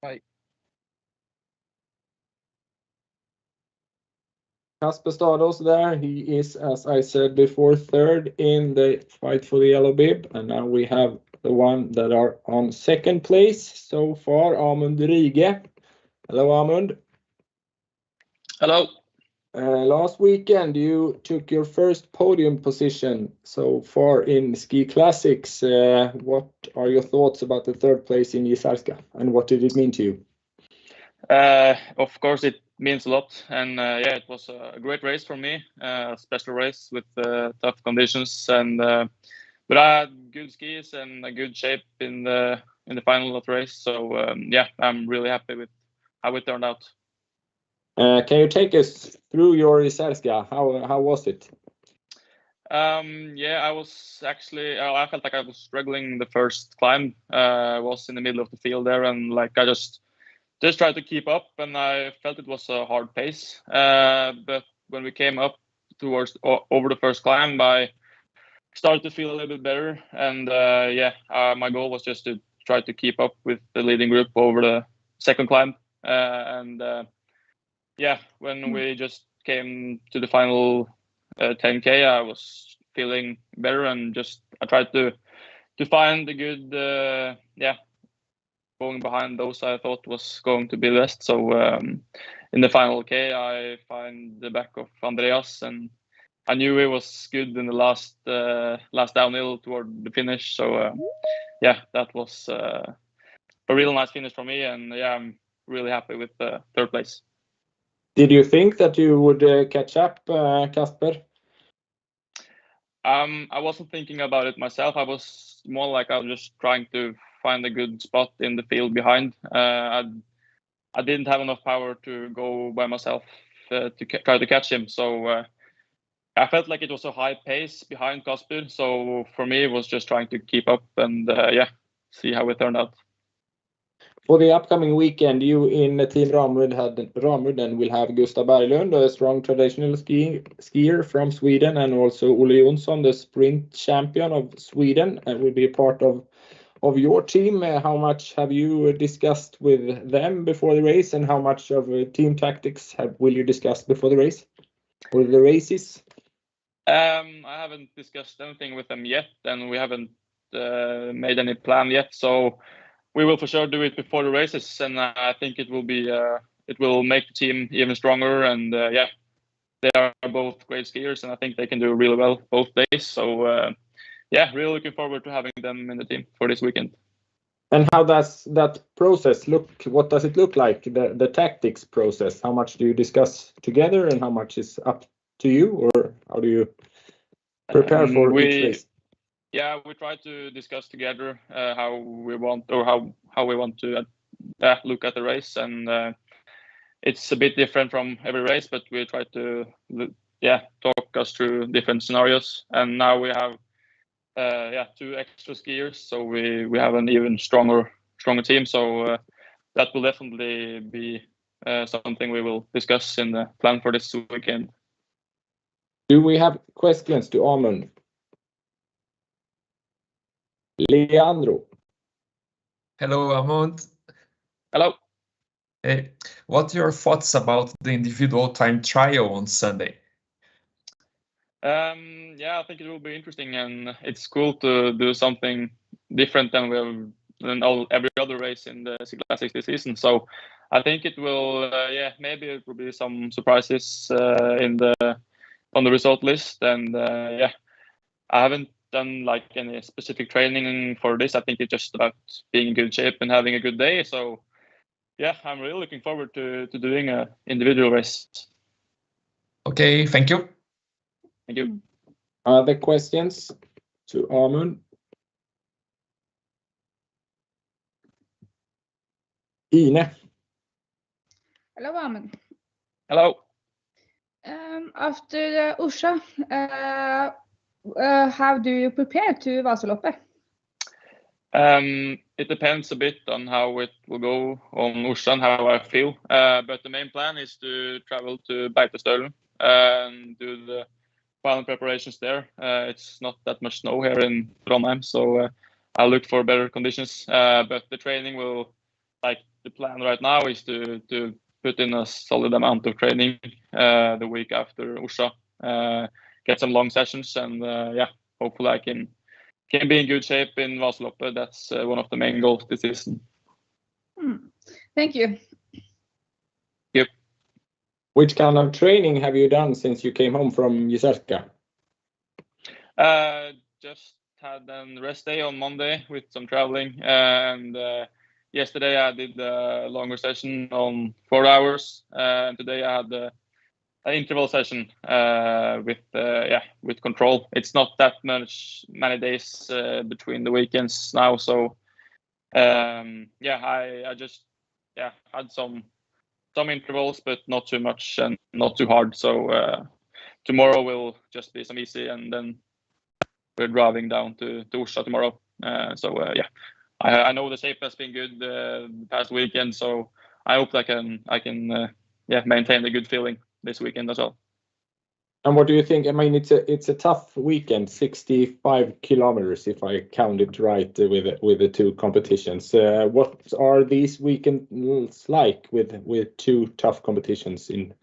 Bye. Kasper Stadaas there. He is, as I said before, third in the fight for the yellow bib. And now we have the one that are on second place so far, Amund Riege. Hello, Amund. Hello. Last weekend, you took your first podium position so far in Ski Classics. What are your thoughts about the third place in Giselka, and what did it mean to you? Of course, it means a lot, and it was a great race for me. A special race with tough conditions, and but I had good skis and a good shape in the final of the race. So I'm really happy with how it turned out. Can you take us through your Giselka? How was it? I was actually. I felt like I was struggling the first climb. I was in the middle of the field there, and like I just just tried to keep up, and I felt it was a hard pace. But when we came up towards over the first climb, I started to feel a little bit better, and my goal was just to try to keep up with the leading group over the second climb. When we just came to the final 10K, I was feeling better, and I tried to find a good going behind those I thought was going to be best. So in the final K, I find the back of Andreas, and I knew he was good in the last downhill toward the finish. So that was a real nice finish for me, and I'm really happy with the third place. Did you think that you would catch up, Kasper? I wasn't thinking about it myself. I was more like I was just trying to find a good spot in the field behind. I didn't have enough power to go by myself to try to catch him. So I felt like it was a high pace behind Kasper. So for me, it was just trying to keep up and see how it turned out. For the upcoming weekend, you in Team Ramudden will have Gustav Berglund, a strong traditional skier from Sweden, and also Olle Jonsson, the sprint champion of Sweden, and will be a part of your team. How much have you discussed with them before the race, and how much of team tactics will you discuss before the race or the races? I haven't discussed anything with them yet, and we haven't made any plan yet. So we will for sure do it before the races, and I think it will be it will make the team even stronger. And they are both great skiers, and I think they can do really well both days. So really looking forward to having them in the team for this weekend. And how does that process look? What does it look like? The tactics process. How much do you discuss together, and how much is up to you, or how do you prepare for each race? Yeah, we try to discuss together how we want, or how we want to look at the race, and it's a bit different from every race, but we try to talk us through different scenarios. And now we have 2 extra skiers, so we have an even stronger team. So that will definitely be something we will discuss in the plan for this weekend. Do we have questions to Amund? Leandro. Hello, Amund. Hello. Hey, what are your thoughts about the individual time trial on Sunday? I think it will be interesting, and it's cool to do something different than every other race in the Classics this season. So I think it will, maybe it will be some surprises on the result list. And I haven't done like any specific training for this. I think it's just about being in good shape and having a good day. So I'm really looking forward to doing an individual race. Okay, thank you. Thank you. Other questions to Amund? Ine. Hello, Amund. Hello. After the Orsa, how do you prepare to Vasaloppet? It depends a bit on how it will go on Orsa and how I feel. But the main plan is to travel to Beitostølen and do the final preparations there. It's not that much snow here in Trondheim, so I'll look for better conditions. But the training will, like the plan right now is to put in a solid amount of training the week after Orsa, get some long sessions, and hopefully I can be in good shape in Vasaloppet. That's one of the main goals this season. Thank you. Yep. Which kind of training have you done since you came home from Jysärskä? Just had a rest day on Monday with some traveling, and yesterday I did a longer session on 4 hours, and today I had an interval session with control. It's not that many days between the weekends now, so I just had some intervals, but not too much and not too hard. So tomorrow will just be some easy, and then we're driving down to Orsa tomorrow. I know the shape has been good the past weekend, so I hope I can maintain a good feeling this weekend as well. And what do you think? I mean, it's a tough weekend, 65 kilometers, if I count it right, with the two competitions. What are these weekends like with two tough competitions in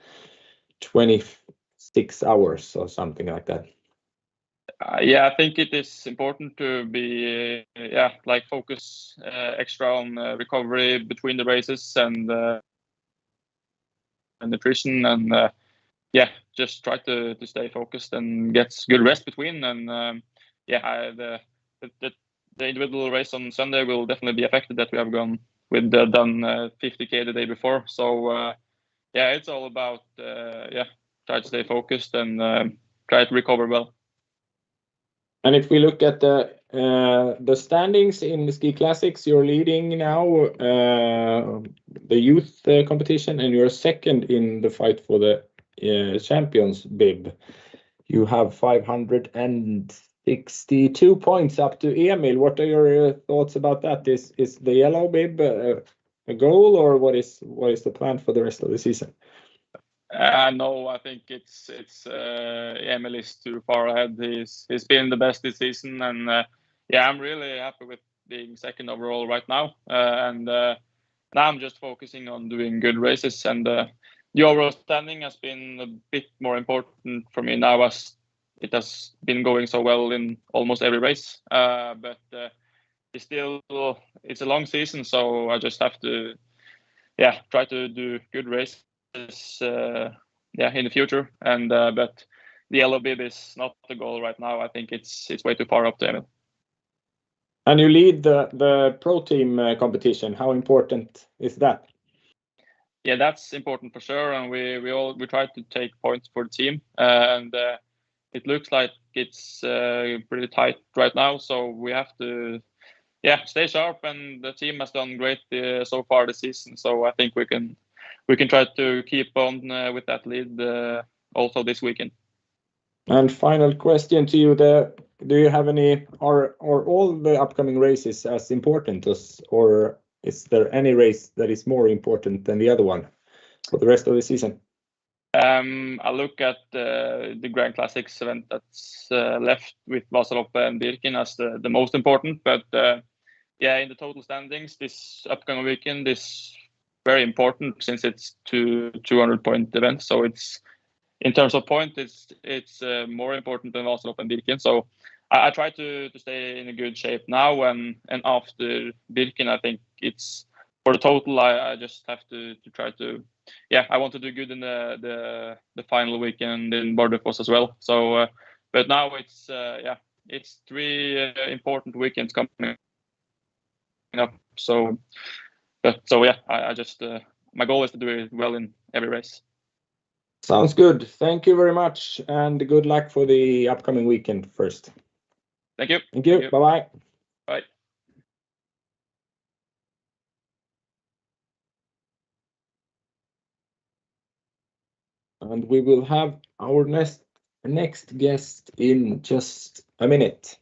26 hours or something like that? Yeah, I think it is important to be focus extra on recovery between the races and nutrition and just try to stay focused and get good rest between. And the individual race on Sunday will definitely be affected that we have done 50k the day before. So it's all about try to stay focused and try to recover well. And if we look at the standings in the Ski Classics, you're leading now the youth competition, and you're second in the fight for the champions bib. You have 562 points up to Emil. What are your thoughts about that? Is the yellow bib a goal, or what is the plan for the rest of the season? No, I think it's Emil is too far ahead. He's been the best this season, and I'm really happy with being second overall right now. And now I'm just focusing on doing good races, and the overall standing has been a bit more important for me now as it has been going so well in almost every race. But it's a long season, so I just have to try to do good races in the future. And but the yellow bib is not the goal right now. I think it's way too far up to Emil. And you lead the pro team competition. How important is that? Yeah, that's important for sure. And we try to take points for the team. And it looks like it's pretty tight right now. So we have to stay sharp. And the team has done great so far this season. So I think we can try to keep on with that lead also this weekend. And final question to you: do you have any? Are all the upcoming races as important as, or is there any race that is more important than the other one for the rest of the season? I look at the Grand Classics event that's left with Vasaloppet and Birken as the most important. But in the total standings, this upcoming weekend is very important since it's 200-point event. So it's in terms of point, it's more important than Vasaloppet and Birken. So I try to stay in a good shape now, and after Birken, I think it's for the total. I just have to try to. I want to do good in the final weekend in Bardufoss as well. So, but now it's 3 important weekends coming up. So, I just my goal is to do it well in every race. Sounds good. Thank you very much, and good luck for the upcoming weekend first. Thank you. Thank you. Bye-bye. Bye. And we will have our next guest in just a minute.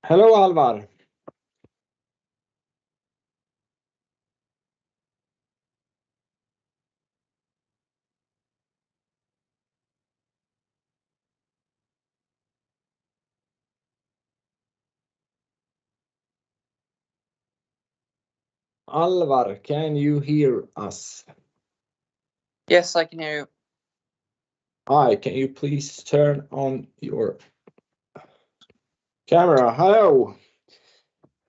Hello, Alvar. Alvar, can you hear us? Yes, I can hear you. Hi, can you please turn on your camera? Hello.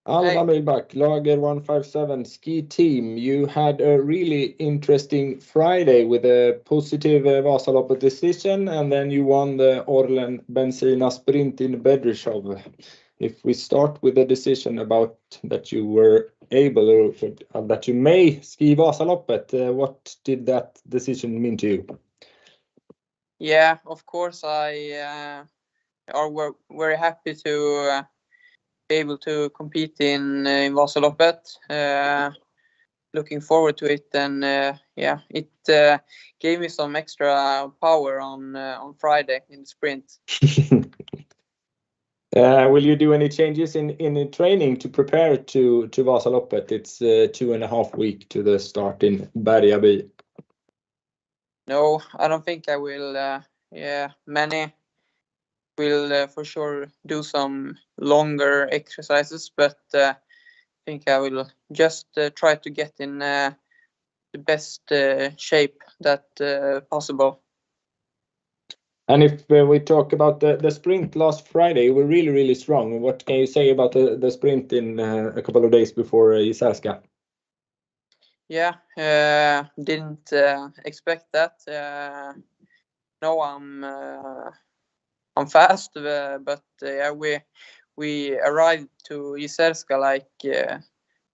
Alvar Myhlback, Lager 157 ski team. You had a really interesting Friday with a positive Vasaloppet decision, and then you won the Orlen Benzina Sprint in Bedrishov. If we start with the decision about that you were able, or that you may ski Vasaloppet, what did that decision mean to you? Yeah, of course, I are very happy to be able to compete in Vasaloppet. Looking forward to it, and yeah, it gave me some extra power on Friday in the sprint. Will you do any changes in training to prepare to Vasaloppet? It's 2.5 weeks to the start in Bergaby. No, I don't think I will. Yeah, many will for sure do some longer exercises, but I think I will just try to get in the best shape that possible. And if we talk about the sprint last Friday, you were really, really strong. What can you say about the sprint in a couple of days before Jizerska? Yeah, didn't expect that. No, I'm fast, but yeah, we arrived to Jizerska like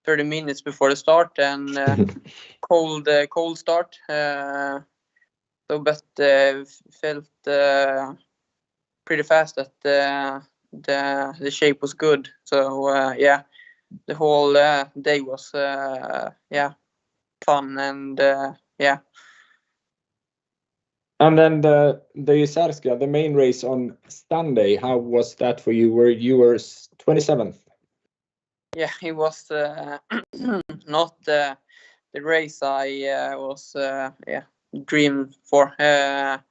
30 minutes before the start, and cold start. So, but felt pretty fast that the shape was good. So yeah, the whole day was yeah, fun, and yeah. And then the Jizerska, the main race on Sunday, how was that for you? You were 27th? Yeah, it was not the race I was yeah, dreamed for. The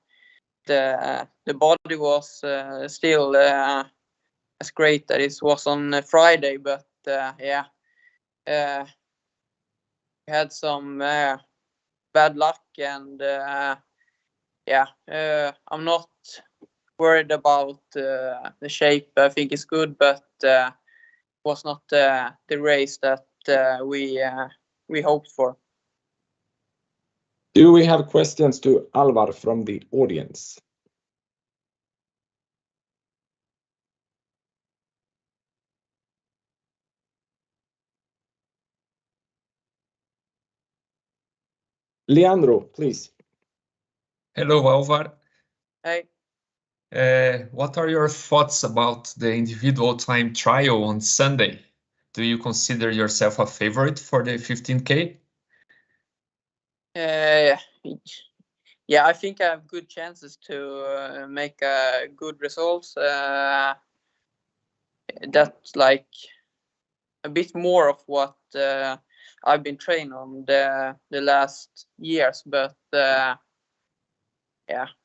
body was still as great that it was on Friday, but yeah, we had some bad luck, and yeah, I'm not worried about the shape. I think it's good, but was not the race that we hoped for. Do we have questions to Alvar from the audience? Leandro, please. Hello, Alvar. Hey. What are your thoughts about the individual time trial on Sunday? Do you consider yourself a favorite for the 15K? Yeah, I think I have good chances to make good results. That's like a bit more of what I've been trained on the last years, but yeah,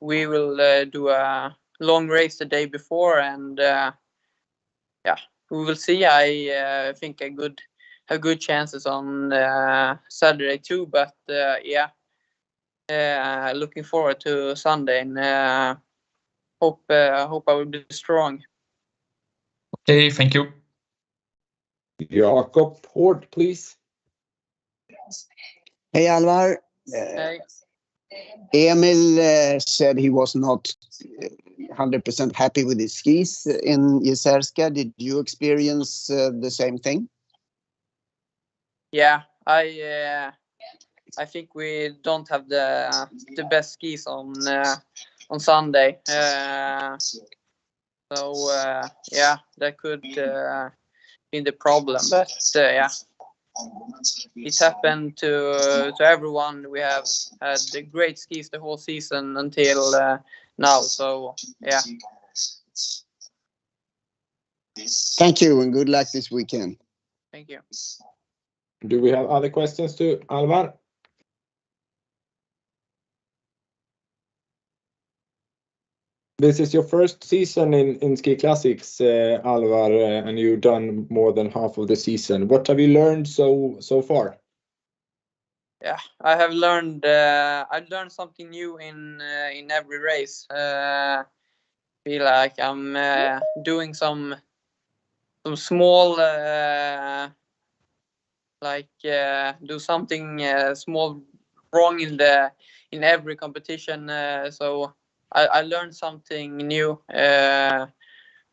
we will do a long race the day before, and yeah, we will see. I think I have good chances on Saturday too, but yeah, looking forward to Sunday, and hope I will be strong. Okay, thank you. Jakob Hård, please. Hey, Alvar. Hey. Emil said he was not 100% happy with his skis in Jizerska. Did you experience the same thing? Yeah, I think we don't have the best skis on Sunday. So yeah, that could be the problem. But yeah, it happened to everyone. We have had the great skis the whole season until now. So yeah. Thank you and good luck this weekend. Thank you. Do we have other questions to Alvar? This is your first season in Ski Classics, Alvar, and you've done more than half of the season. What have you learned so far? Yeah, I have learned. I've learned something new in every race. Feel like I'm doing some small, do something small wrong in every competition. So I learned something new from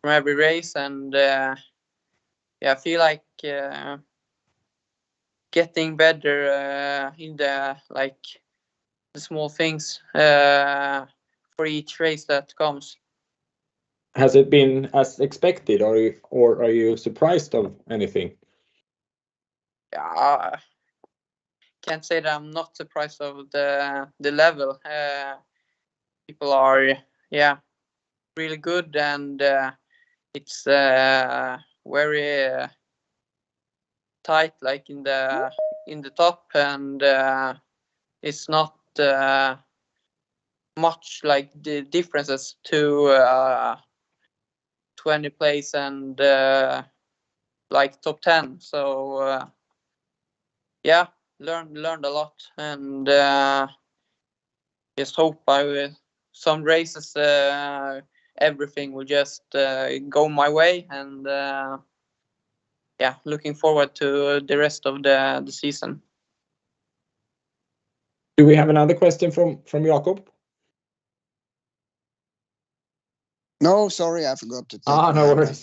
every race, and yeah, I feel like getting better in the small things for each race that comes. Has it been as expected, or are you surprised of anything? Yeah, can't say that I'm not surprised of the level. People are really good, and it's very tight, like in the top, and it's not much like the differences to 20 place and like top 10. So yeah, learned a lot, and just hope some races everything will just go my way, and yeah, looking forward to the rest of the season. Do we have another question from Jakob? No, sorry, I forgot to take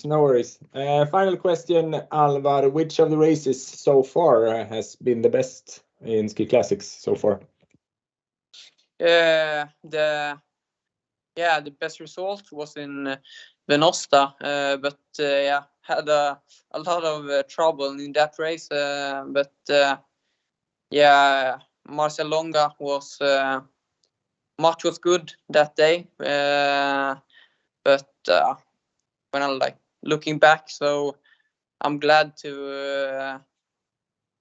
no worries. Final question, Alvar. Which of the races so far has been the best in Ski Classics so far? The best result was in Venosta, but yeah, had a lot of trouble in that race. But yeah, Marcialonga was good that day. But when I looking back, so I'm glad to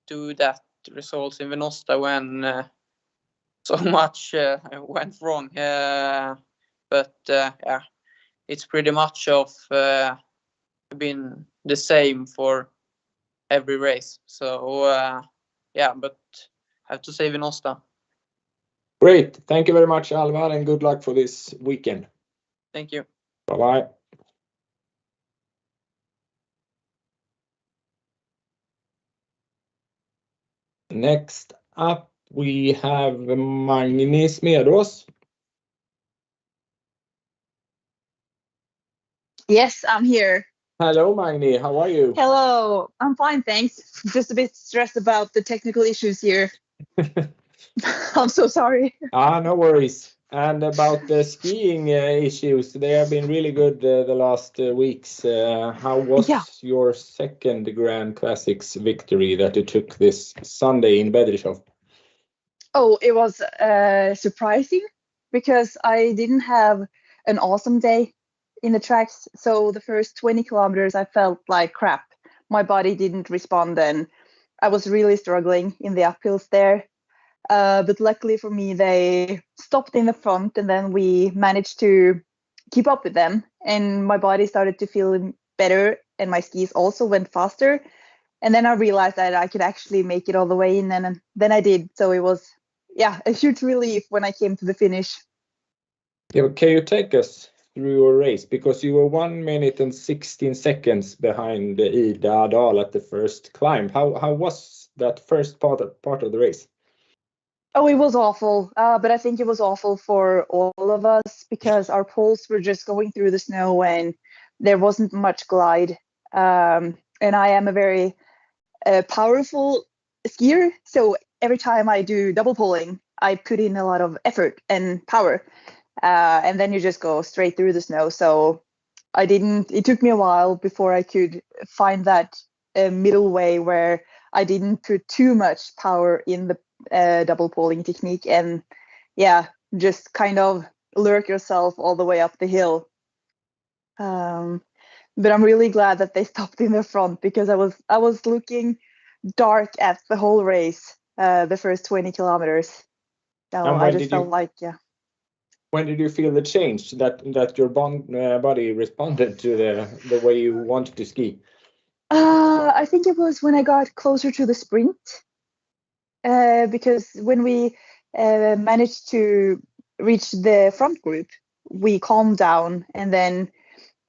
do that results in Venosta when so much went wrong. But yeah, it's pretty much of been the same for every race. So yeah, but I have to say Venosta. Great. Thank you very much, Alvar, and good luck for this weekend. Thank you. Bye-bye. Next up, we have Magni Smedås. Yes, I'm here. Hello, Magni. How are you? Hello. I'm fine, thanks. Just a bit stressed about the technical issues here. I'm so sorry. No worries. And about the skiing issues, they have been really good the last weeks. How was your second Grand Classics victory that you took this Sunday in Bedřichov? Oh, it was surprising because I didn't have an awesome day in the tracks. So the first 20 kilometers, I felt like crap. My body didn't respond, and I was really struggling in the uphills there. But luckily for me, they stopped in the front, and then we managed to keep up with them. And my body started to feel better, and my skis also went faster. And then I realized that I could actually make it all the way in, and then I did. So it was, a huge relief when I came to the finish. Yeah, can you take us through your race? Because you were 1 minute and 16 seconds behind Ida Dahl at the first climb. How was that first part of the race? Oh, it was awful. But I think it was awful for all of us because our poles were just going through the snow and there wasn't much glide. And I am a very powerful skier. So every time I do double poling, I put in a lot of effort and power. And then you just go straight through the snow. So it took me a while before I could find that middle way where I didn't put too much power in the double poling technique, and yeah, just kind of lurk yourself all the way up the hill. But I'm really glad that they stopped in the front, because I was looking dark at the whole race, the first 20 kilometers. So I just felt like, yeah. When did you feel the change that your body responded to the way you wanted to ski? I think it was when I got closer to the sprint, because when we managed to reach the front group, we calmed down, and then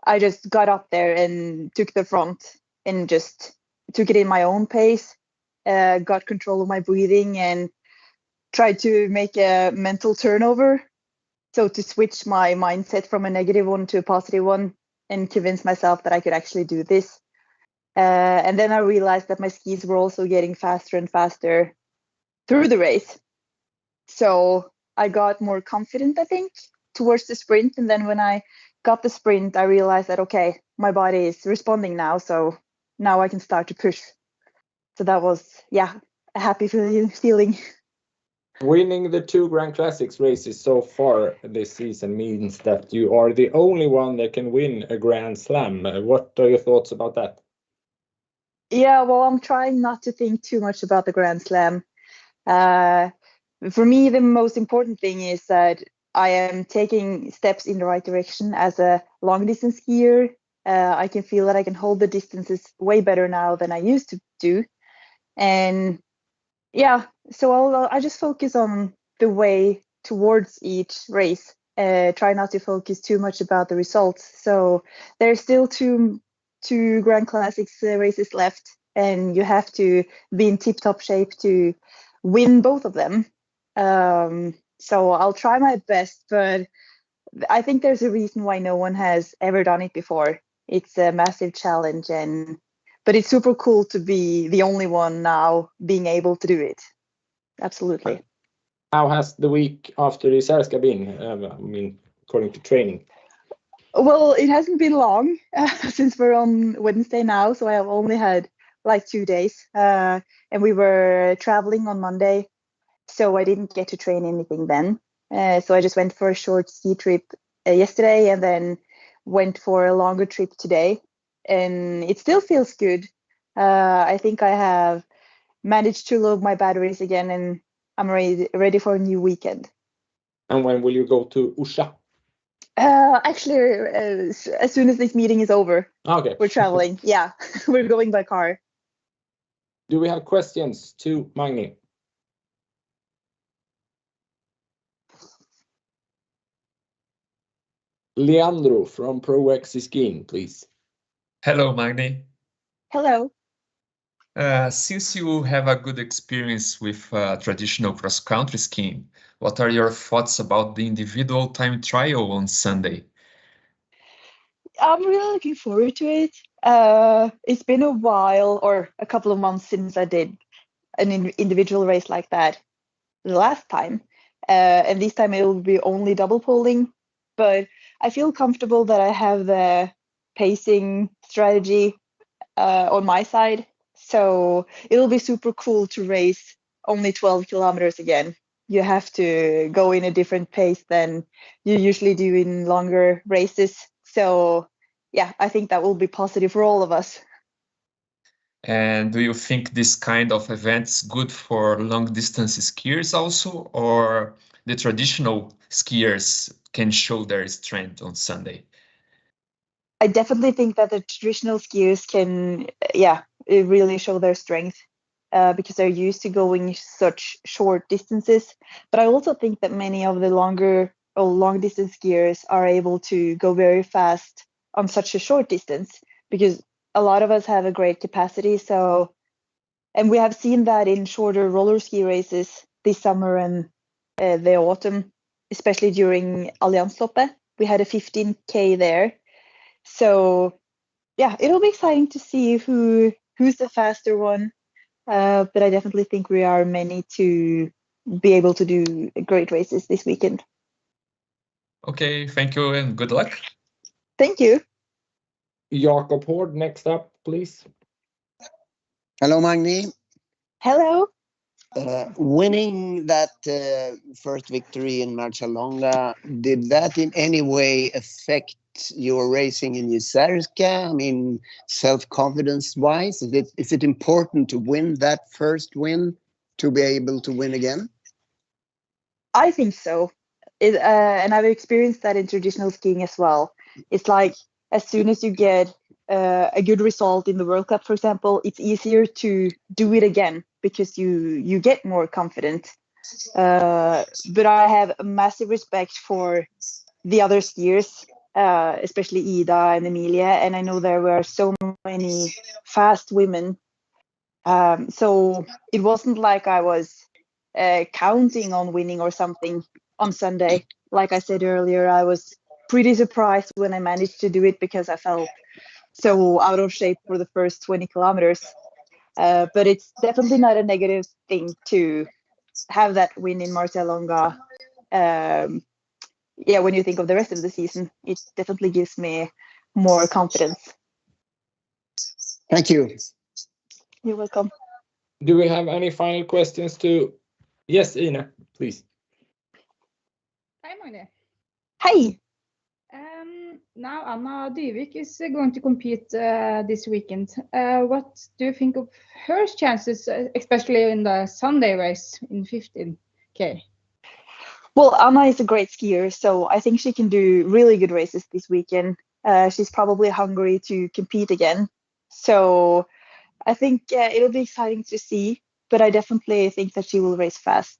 I just got up there and took the front and just took it in my own pace, got control of my breathing, and tried to make a mental turnover. So to switch my mindset from a negative one to a positive one and convince myself that I could actually do this. And then I realized that my skis were also getting faster and faster through the race. So I got more confident, I think, towards the sprint. And then when I got the sprint, I realized that, okay, my body is responding now. So now I can start to push. So that was, yeah, a happy feeling. Winning the 2 Grand Classics races so far this season means that you are the only one that can win a Grand Slam. What are your thoughts about that? Yeah, well, I'm trying not to think too much about the Grand Slam. For me, the most important thing is that I am taking steps in the right direction as a long distance skier. I can feel that I can hold the distances way better now than I used to do. And yeah, so I just focus on the way towards each race. Try not to focus too much about the results. So there's still two Grand Classics races left, and you have to be in tip-top shape to win both of them. So I'll try my best, but I think there's a reason why no one has ever done it before. It's a massive challenge, but it's super cool to be the only one now being able to do it. Absolutely. How has the week after Izerska been? I mean, according to training. Well, it hasn't been long since we're on Wednesday now, so I have only had like 2 days. And we were traveling on Monday, so I didn't get to train anything then. So I just went for a short ski trip yesterday, and then went for a longer trip today. And it still feels good. I think I have managed to load my batteries again, and I'm ready for a new weekend. And when will you go to Orsa? Actually, as soon as this meeting is over. Okay. We're traveling. Yeah, we're going by car. Do we have questions to Magni? Leandro from Pro X Skiing, please. Hello, Magni. Hello. Since you have a good experience with traditional cross-country skiing, what are your thoughts about the individual time trial on Sunday? I'm really looking forward to it. It's been a while, or a couple of months, since I did an individual race like that the last time. And this time it will be only double poling. But I feel comfortable that I have the pacing strategy on my side. So it'll be super cool to race only 12 kilometers again. You have to go in a different pace than you usually do in longer races. So yeah, I think that will be positive for all of us. And do you think this kind of event's good for long distance skiers also, or the traditional skiers can show their strength on Sunday? I definitely think that the traditional skiers can, really show their strength because they're used to going such short distances. But I also think that many of the long distance skiers are able to go very fast on such a short distance, because a lot of us have a great capacity. So, and we have seen that in shorter roller ski races this summer and the autumn, especially during Alliansloppet. We had a 15K there. So yeah, it'll be exciting to see who's the faster one. But I definitely think we are many to be able to do great races this weekend. Okay, thank you and good luck. Thank you. Jakob Hård, next up, please. Hello, Magni. Hello. Winning that first victory in Marcialonga, did that in any way affect your racing in Jysärskä? I mean, self-confidence wise, is it important to win that first win to be able to win again? I think so. And I've experienced that in traditional skiing as well. It's like as soon as you get a good result in the World Cup, for example, it's easier to do it again because you get more confident. But I have a massive respect for the other skiers, especially Ida and Emilia, and I know there were so many fast women. So it wasn't like I was counting on winning or something on Sunday. Like I said earlier, I was pretty surprised when I managed to do it because I felt so out of shape for the first 20 kilometers. But it's definitely not a negative thing to have that win in Marcialonga. Yeah, when you think of the rest of the season, it definitely gives me more confidence. Thank you. You're welcome. Do we have any final questions to? Yes, Ina, please. Hi, Magni. Hey. Now Anna Dyvik is going to compete this weekend. What do you think of her chances, especially in the Sunday race in 15K? Well, Anna is a great skier, so I think she can do really good races this weekend. She's probably hungry to compete again. So I think it'll be exciting to see, but I definitely think that she will race fast.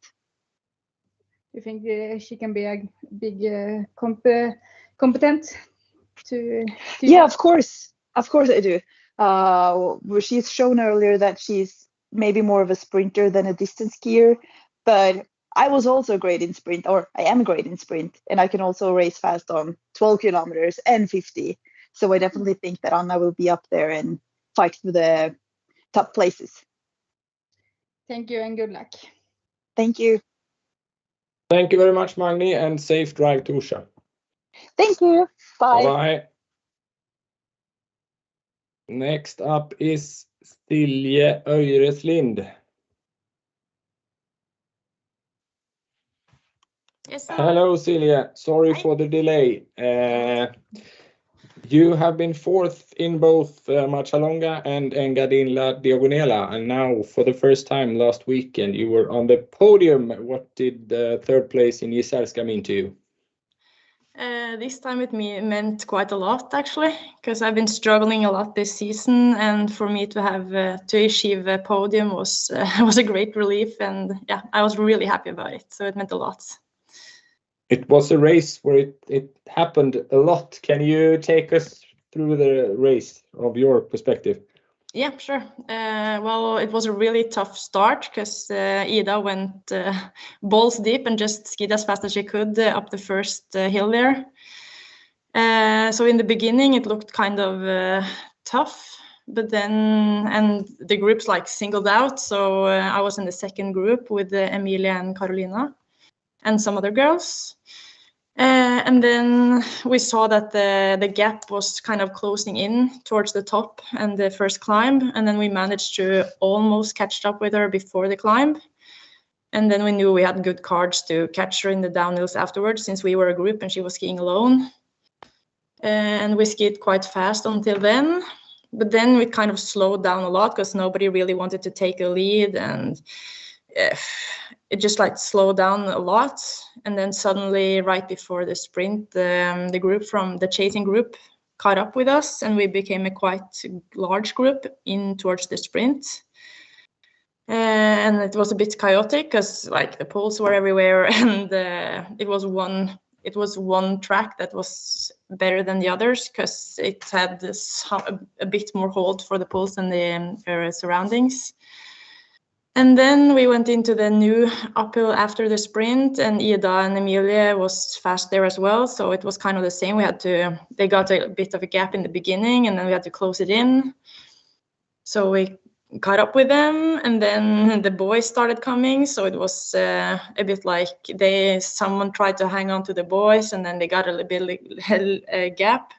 You think she can be a big competent to Yeah, of course I do. She's shown earlier that she's maybe more of a sprinter than a distance skier, but I was also great in sprint, or I am great in sprint, and I can also race fast on 12 kilometers and 50. So I definitely think that Anna will be up there and fight for the top places. Thank you and good luck. Thank you. Thank you very much, Magni, and safe drive to Orsa. Thank you. Bye. Bye. Next up is Silje, Øyre, Slind. Yes. Hello, Silje. Sorry for the delay. You have been fourth in both Marcialonga and Engadin La Diagonela, and now for the first time last weekend you were on the podium. What did third place in Jysärskä mean to you? This time it meant quite a lot, actually, because I've been struggling a lot this season, and for me to have to achieve a podium was a great relief, and yeah, I was really happy about it. So it meant a lot. It was a race where it happened a lot. Can you take us through the race of your perspective? Yeah, sure. Well, it was a really tough start because Ida went balls deep and just skied as fast as she could up the first hill there. So in the beginning, it looked kind of tough, but then, and the groups like singled out. So I was in the second group with Emilia and Karolina and some other girls. And then we saw that the gap was kind of closing in towards the top and the first climb. And then we managed to almost catch up with her before the climb. And then we knew we had good cards to catch her in the downhills afterwards, since we were a group and she was skiing alone. And we skied quite fast until then. But then we kind of slowed down a lot because nobody really wanted to take a lead, and it just like slowed down a lot. And then suddenly right before the sprint, the group from the chasing group caught up with us, and we became a quite large group in towards the sprint. And it was a bit chaotic because like the poles were everywhere, and it was one track that was better than the others because it had this a bit more hold for the poles than the surroundings. And then we went into the new uphill after the sprint, and Ida and Emilia was fast there as well. So it was kind of the same. They got a bit of a gap in the beginning, and then we had to close it in. So we caught up with them, and then the boys started coming. So it was a bit like someone tried to hang on to the boys, and then they got a little bit gap.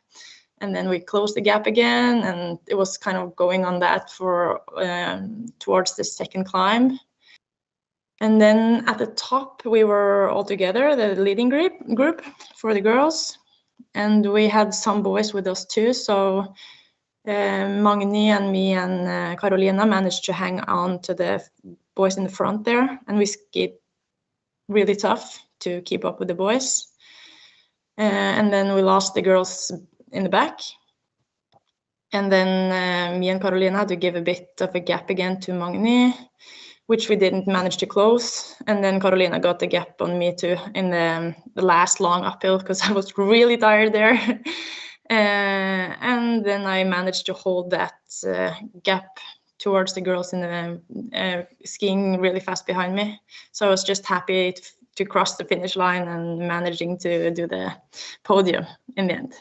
and then we closed the gap again, and it was kind of going on that for towards the second climb. And then at the top, we were all together, the leading group for the girls, and we had some boys with us too. So Magni and me and Karolina managed to hang on to the boys in the front there, and we skied really tough to keep up with the boys. And then we lost the girls in the back. And then me and Karolina had to give a bit of a gap again to Magni, which we didn't manage to close. And then Karolina got the gap on me too in the last long uphill because I was really tired there. And then I managed to hold that gap towards the girls in the skiing really fast behind me. So I was just happy to cross the finish line and managing to do the podium in the end.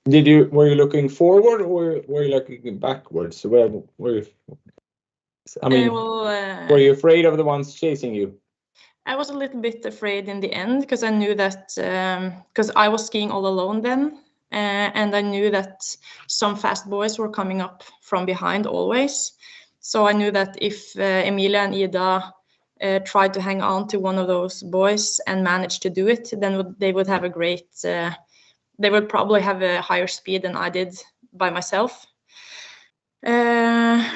Were you looking forward or were you looking backwards? Where were you? I mean, were you afraid of the ones chasing you? I was a little bit afraid in the end because I knew that because I was skiing all alone then, and I knew that some fast boys were coming up from behind always. So I knew that if Emilia and Ida tried to hang on to one of those boys and managed to do it, then they would have a great. They would probably have a higher speed than I did by myself. And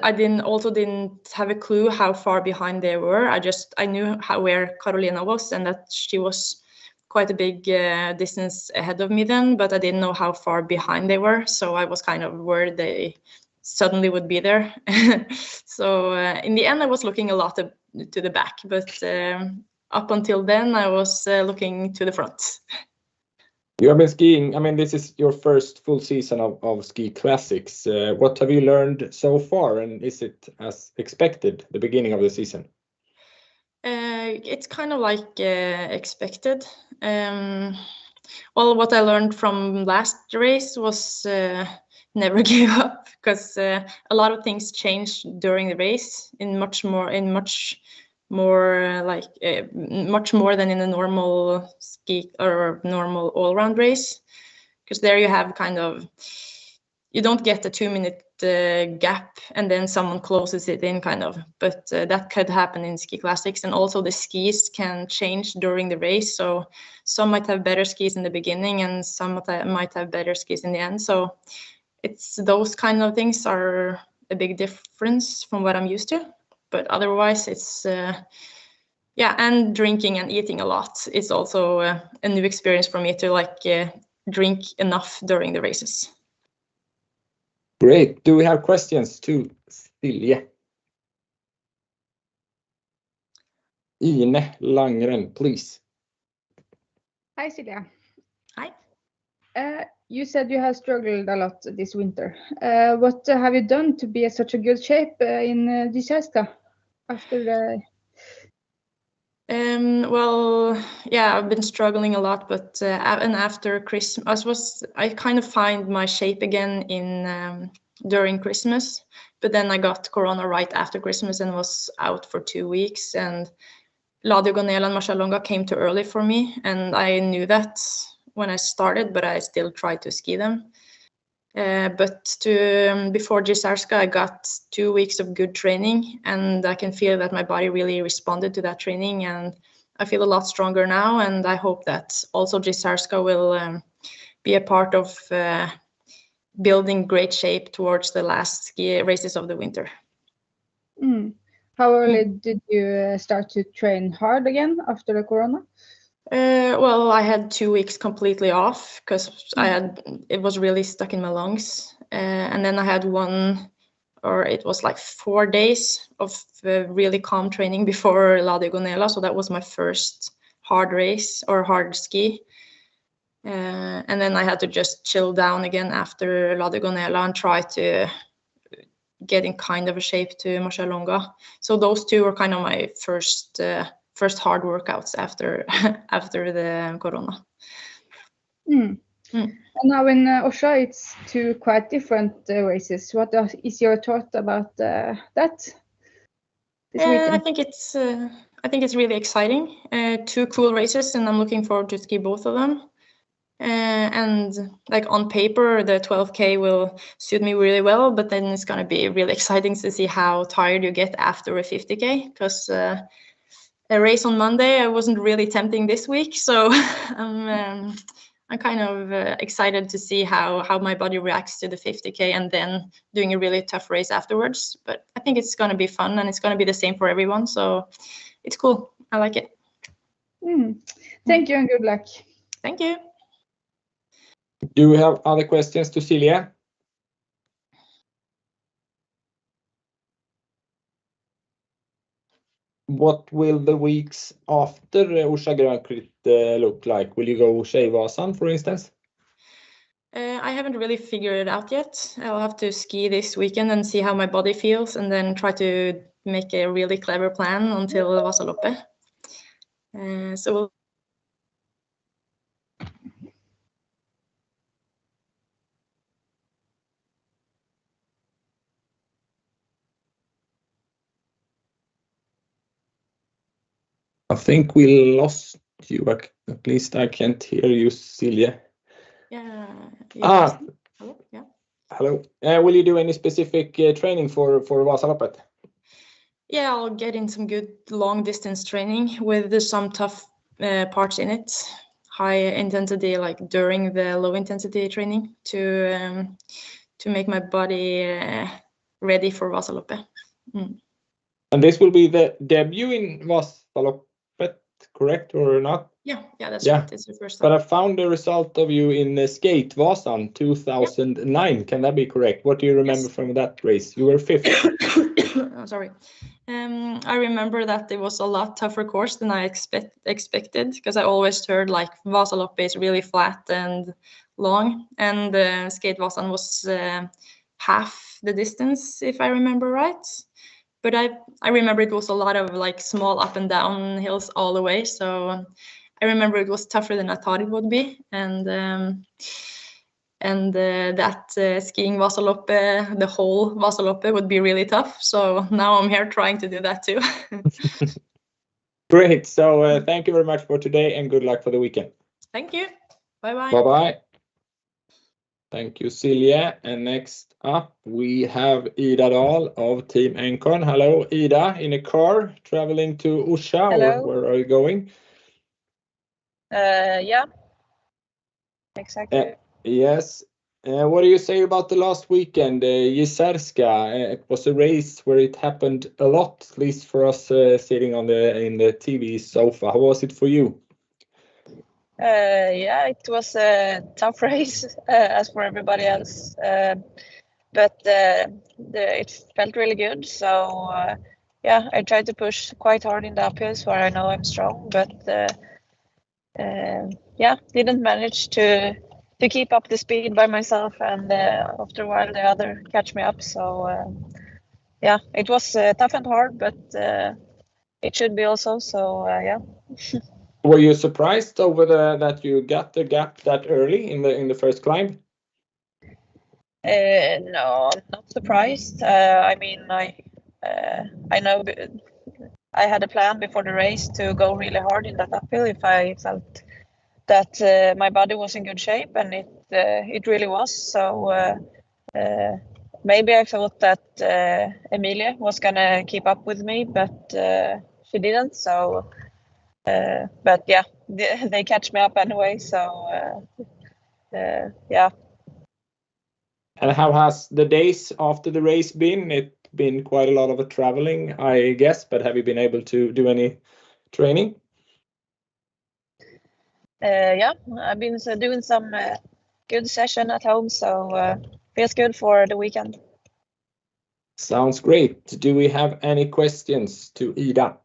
I didn't have a clue how far behind they were. I knew where Karolina was and that she was quite a big distance ahead of me then, but I didn't know how far behind they were. So I was kind of worried they suddenly would be there. So in the end, I was looking a lot to the back, but up until then, I was looking to the front. You have been skiing, I mean, this is your first full season of Ski Classics. What have you learned so far, and is it as expected, the beginning of the season? It's kind of like expected. Well, what I learned from last race was never give up, because a lot of things changed during the race much more than in a normal ski or normal all-round race, because there you have you don't get a 2-minute gap and then someone closes it in but that could happen in Ski Classics. And also the skis can change during the race, so some might have better skis in the beginning and some might have better skis in the end. So it's those kind of things are a big difference from what I'm used to. But otherwise, it's and drinking and eating a lot. It's also a new experience for me to drink enough during the races. Great. Do we have questions to Silje? Ine Langren, please. Hi, Silje. Hi. You said you have struggled a lot this winter. What have you done to be in such a good shape in Dyvik after the? I've been struggling a lot, but and after Christmas, I kind of find my shape again during Christmas. But then I got Corona right after Christmas and was out for 2 weeks. And La Diagonale and Marcialonga came too early for me, and I knew that when I started, but I still tried to ski them. But before Dyvik, I got 2 weeks of good training, and I can feel that my body really responded to that training, and I feel a lot stronger now. And I hope that also Dyvik will be a part of building great shape towards the last ski races of the winter. How early did you start to train hard again after the Corona? I had 2 weeks completely off because it was really stuck in my lungs. And then I had 4 days of really calm training before La Diagonale. So that was my first hard race or hard ski. And then I had to just chill down again after La Diagonale and try to get in kind of a shape to Marcialonga. So those two were kind of my first hard workouts after the Corona. And now in Øyre, it's 2 quite different races. What is your thought about that this weekend? I think it's really exciting. 2 cool races, and I'm looking forward to ski both of them. And like on paper, the 12K will suit me really well, but then it's going to be really exciting to see how tired you get after a 50K, because a race on Monday, I wasn't really tempting this week. So I'm kind of excited to see how my body reacts to the 50K and then doing a really tough race afterwards. But I think it's going to be fun, and it's going to be the same for everyone. So it's cool. I like it. Thank you and good luck. Thank you. Do we have other questions to Silje? What will the weeks after Orsa Grönklitt look like? Will you go Tjejvasan, for instance? I haven't really figured it out yet. I'll have to ski this weekend and see how my body feels, and then try to make a really clever plan until Vasaloppet. So we'll I think we lost you. At least I can't hear you, Silje. Yeah. Hello. Yeah. Hello. Will you do any specific training for Vasaloppet? Yeah, I'll get in some good long distance training with some tough parts in it. High intensity, like during the low intensity training, to make my body ready for Vasaloppet. And this will be the debut in Vasaloppet, correct or not? Yeah, that's right. It's the first time. But I found the result of you in Skate-Vasan 2009. Yeah. Can that be correct? What do you remember from that race? You were fifth. Oh, sorry. I remember that it was a lot tougher course than I expected, because I always heard like Vasaloppet is really flat and long, and Skate-Vasan was half the distance, if I remember right. But I remember it was a lot of like small up and down hills all the way. So I remember it was tougher than I thought it would be. And that skiing Vasaloppet, the whole Vasaloppet, would be really tough. So now I'm here trying to do that too. Great. So thank you very much for today, and good luck for the weekend. Thank you. Bye-bye. Bye-bye. Thank you, Silje. And next up, we have Ida Dahl of Team Engcon. Hello, Ida, in a car traveling to Orsa. Hello. Or where are you going? Yeah, exactly. Yes. What do you say about the last weekend, Jizerska? It was a race where it happened a lot, at least for us sitting in the TV sofa. How was it for you? Yeah, it was a tough race as for everybody else, but it felt really good. So yeah, I tried to push quite hard in the uphills where I know I'm strong, but yeah, didn't manage to keep up the speed by myself, and after a while the other catch me up. So yeah, it was tough and hard, but it should be also. So yeah. Were you surprised over that you got the gap that early in the first climb? No, I'm not surprised. I mean, I know I had a plan before the race to go really hard in that uphill if I felt that my body was in good shape, and it really was. So maybe I thought that Emilia was gonna keep up with me, but she didn't. So. But yeah, they catch me up anyway. So yeah. And how has the days after the race been? It's been quite a lot of traveling, I guess. But have you been able to do any training? Yeah, I've been doing some good session at home, so feels good for the weekend. Sounds great. Do we have any questions to Ida?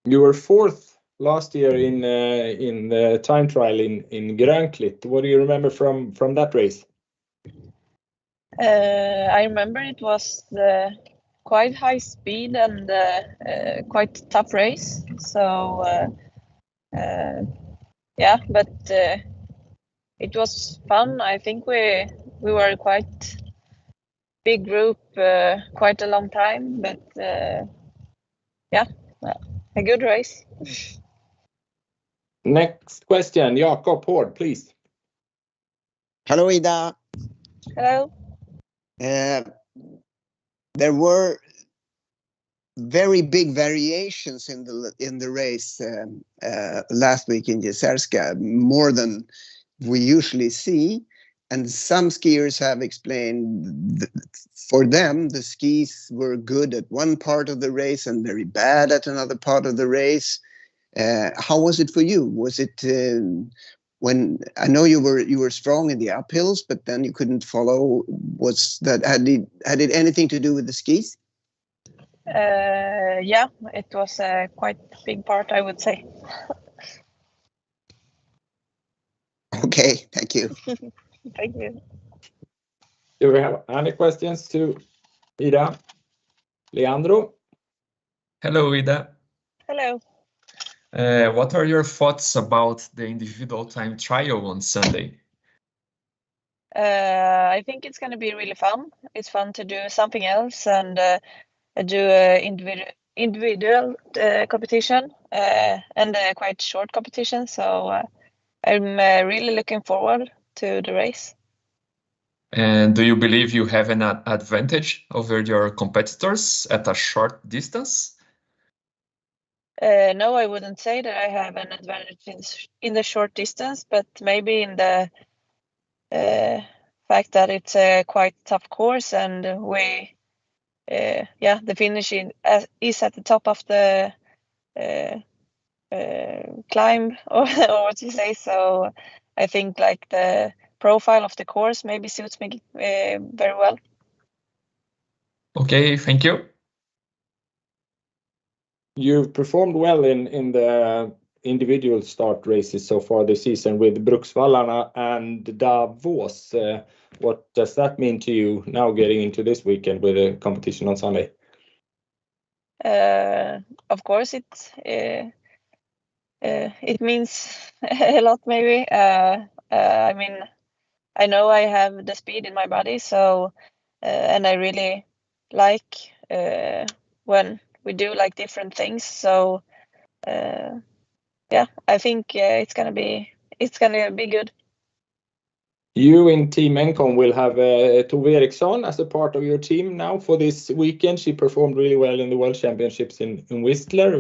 You were fourth last year in the time trial in Grönklitt. What do you remember from that race? I remember it was quite high speed and quite tough race. So yeah, but it was fun. I think we were quite big group quite a long time, but yeah, a good race. Next question, Jakob Hård, please. Hello, Ida. Hello. There were very big variations in the race last week in Jezerska, more than we usually see. And some skiers have explained for them, the skis were good at one part of the race and very bad at another part of the race. How was it for you? Was it when I know you were strong in the uphills, but then you couldn't follow? Was that had it anything to do with the skis? Yeah, it was a quite big part, I would say. Okay, thank you. Thank you. Do we have any questions to Ida? Leandro? Hello, Ida. Hello. What are your thoughts about the individual time trial on Sunday? I think it's going to be really fun. It's fun to do something else and do an individual competition and a quite short competition. So I'm really looking forward to the race. And do you believe you have an advantage over your competitors at a short distance? No, I wouldn't say that I have an advantage in the short distance, but maybe in the fact that it's a quite tough course and the finish is at the top of the climb or what you say. So I think like the profile of the course maybe suits me very well. Okay, thank you. You've performed well in the individual start races so far this season with Bruksvallarna and Davos. What does that mean to you now getting into this weekend with a competition on Sunday? Of course, it means a lot, maybe. I mean, I know I have the speed in my body, so and I really like when we do like different things. So yeah, I think it's gonna be good. You in Team Engcon will have Tove Eriksson as a part of your team now for this weekend. She performed really well in the World Championships in Whistler.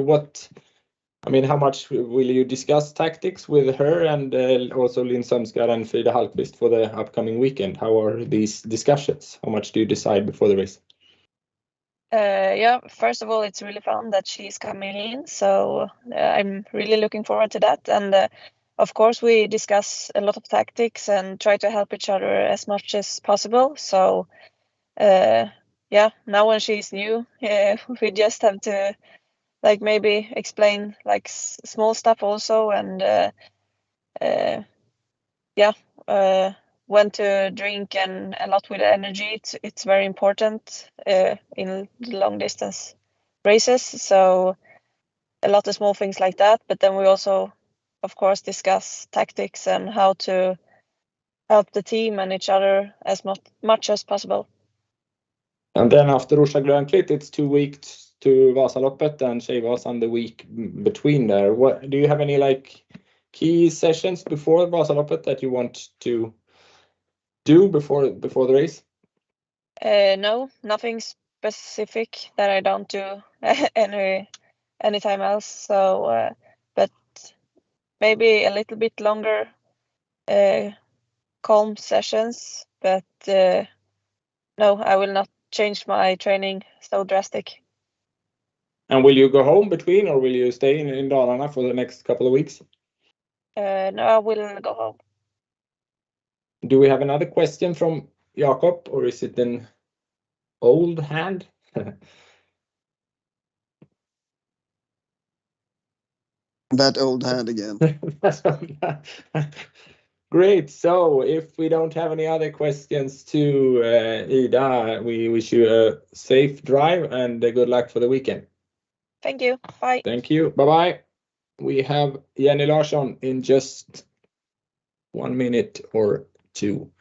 How much will you discuss tactics with her and also Linn Sömskar and Frida Hallqvist for the upcoming weekend? How are these discussions? How much do you decide before the race? Yeah, first of all, it's really fun that she's coming in, so I'm really looking forward to that. And of course, we discuss a lot of tactics and try to help each other as much as possible. So yeah, now when she's new, we just have to like maybe explain like small stuff also, and when to drink and a lot with energy. It's very important in long distance races. So a lot of small things like that. But then we also, of course, discuss tactics and how to help the team and each other as much as possible. And then after Orsa Grönklitt, it's 2 weeks to Vasaloppet and Tjejvasan the week between there. What do you have any like key sessions before Vasaloppet that you want to do before the race? No, nothing specific that I don't do anytime else. So, but maybe a little bit longer calm sessions. But no, I will not change my training so drastic. And will you go home between, or will you stay in Dalarna for the next couple of weeks? No, I will go home. Do we have another question from Jakob, or is it an old hand? That old hand again. Great. So if we don't have any other questions to Ida, we wish you a safe drive and good luck for the weekend. Thank you. Bye. Thank you. Bye-bye. We have Jenny Larsson in just 1 minute or two.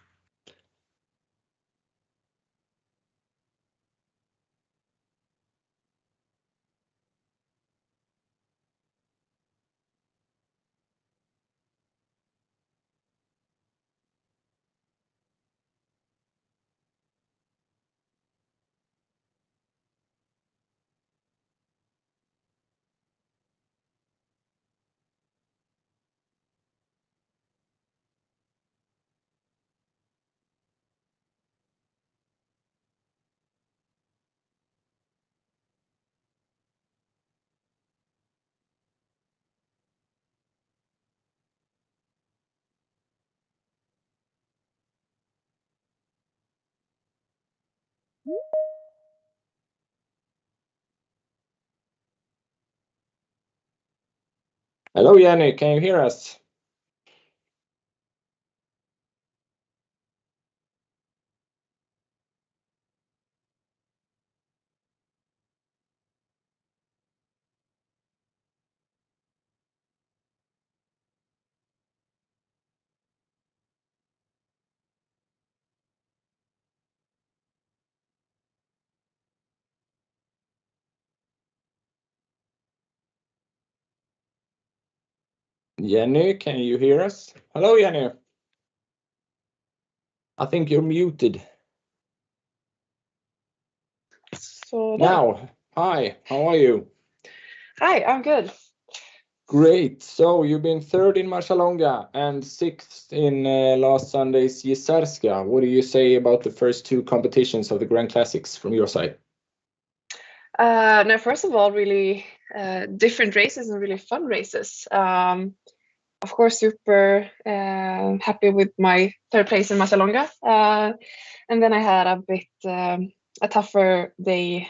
Hello, Jenny, can you hear us? Jenny, can you hear us? Hello, Jenny. I think you're muted. So Now, hi, how are you? Hi, I'm good. Great. So you've been third in Marcialonga and sixth in last Sunday's Jezerska. What do you say about the first two competitions of the Grand Classics from your side? No, first of all, really different races and really fun races. Of course, super happy with my third place in Marcialonga. And then I had a bit a tougher day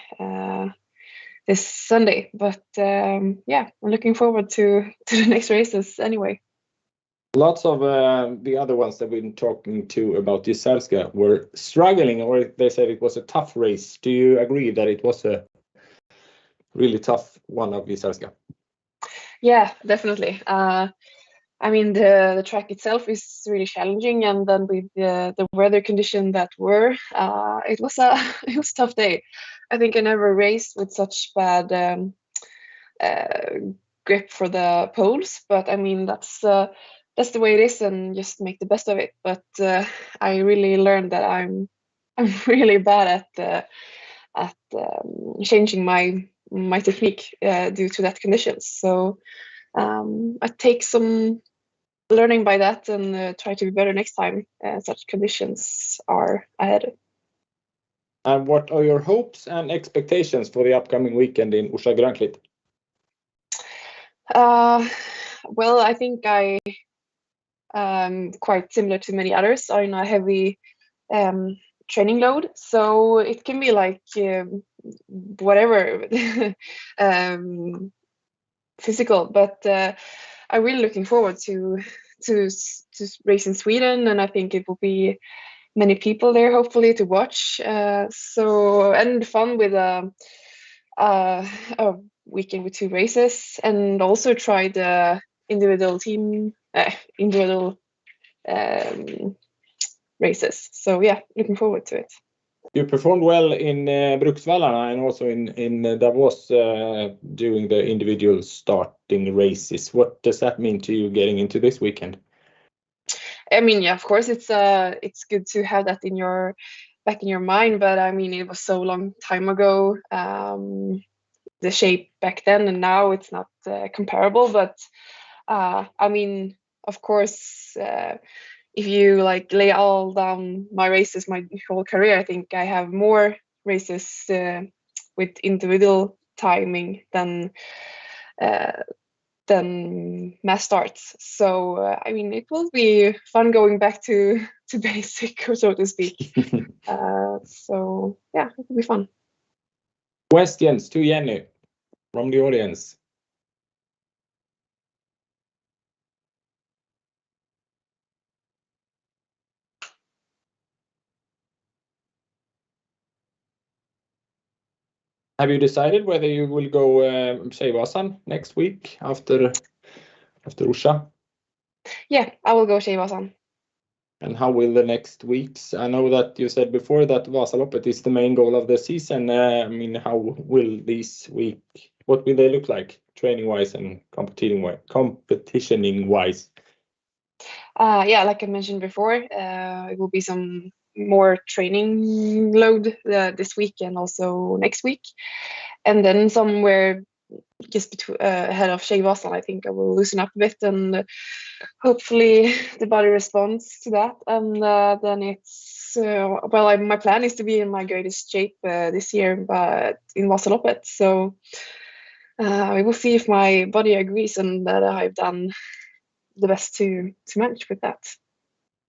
this Sunday. But yeah, I'm looking forward to the next races anyway. Lots of the other ones that we've been talking to about Jezerska were struggling, or they said it was a tough race. Do you agree that it was a really tough one of Jezerska? Yeah, definitely. I mean, the track itself is really challenging, and then with the weather condition that were, it was a tough day. I think I never raced with such bad grip for the poles, but I mean that's the way it is, and just make the best of it. But I really learned that I'm really bad at changing my technique due to that conditions. So I take some learning by that and try to be better next time such conditions are ahead. And what are your hopes and expectations for the upcoming weekend in Grönklitt? Well, I think I quite similar to many others are in a heavy training load, so it can be like whatever physical, but I'm really looking forward to race in Sweden, and I think it will be many people there hopefully to watch. So and fun with a weekend with two races, and also try the individual races. So yeah, looking forward to it. You performed well in Bruksvallarna and also in Davos doing the individual starting races. What does that mean to you getting into this weekend? I mean, yeah, of course, it's good to have that back in your mind, but I mean, it was so long time ago. The shape back then and now it's not comparable, but I mean, of course, if you like lay all down my races, my whole career, I think I have more races with individual timing than mass starts. So I mean, it will be fun going back to basic, so to speak. So yeah, it will be fun. Questions to Jenny from the audience. Have you decided whether you will go Tjejvasan next week after Orsa? Yeah, I will go Tjejvasan. And how will the next weeks? I know that you said before that Vasaloppet is the main goal of the season. I mean, how will this week? What will they look like, training-wise and competitioning-wise? Yeah, like I mentioned before, it will be some more training load this week and also next week, and then somewhere just ahead of Tjejvasan, I think I will loosen up a bit, and hopefully the body responds to that. And then it's well, my plan is to be in my greatest shape this year, but in Vasaloppet. So we will see if my body agrees and that I've done the best to manage with that.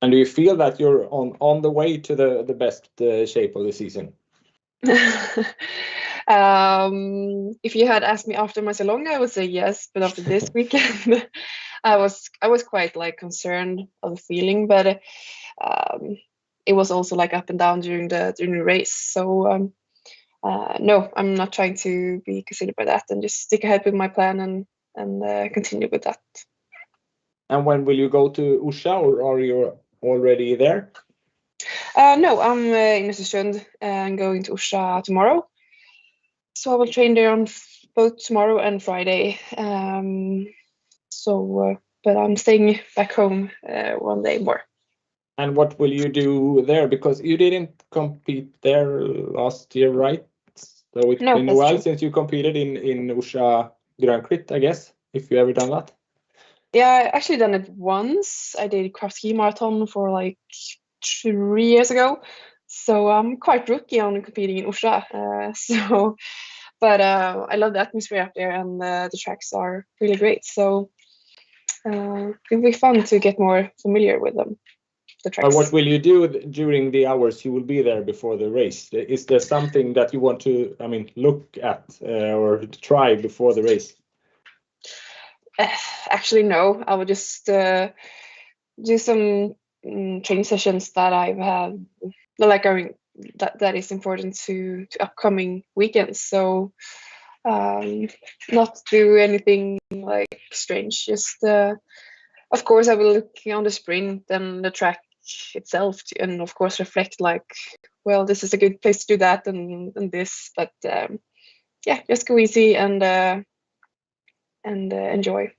And do you feel that you're on the way to the best shape of the season? If you had asked me after Marcialonga, I would say yes, but after this weekend, I was quite like concerned of the feeling, but it was also like up and down during the race. So no, I'm not trying to be considered by that, and just stick ahead with my plan and continue with that. And when will you go to Orsa, or are you already there? No, I'm in Östersund and going to Orsa tomorrow. So I will train there on both tomorrow and Friday. But I'm staying back home one day more. And what will you do there? Because you didn't compete there last year, right? So it's been a while since you competed in Orsa Grönklitt, I guess, if you ever done that. Yeah, I actually done it once. I did craft ski marathon for like 3 years ago. So I'm quite rookie on competing in Orsa. But I love the atmosphere up there, and the tracks are really great. So it'll be fun to get more familiar with them. The tracks. What will you do during the hours you will be there before the race? Is there something that you want to, look at or try before the race? Actually, no. I will just do some training sessions that I've had, that is important to upcoming weekends. So not do anything like strange. Just of course I will look on the sprint and the track itself, and of course reflect like, well, this is a good place to do that and this. But yeah, just go easy and enjoy.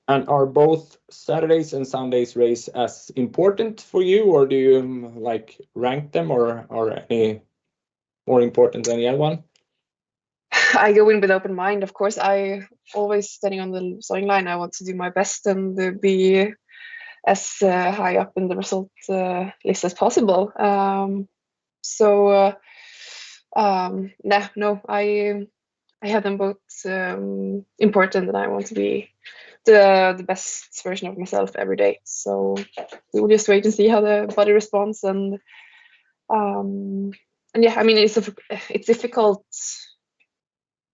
And are both Saturdays and Sundays race as important for you, or do you rank them, or any more important than the other one? I go in with open mind. Of course, I always standing on the starting line. I want to do my best and be as high up in the result list as possible. No, I have them both important, and I want to be the best version of myself every day. So we will just wait and see how the body responds, and yeah, it's difficult.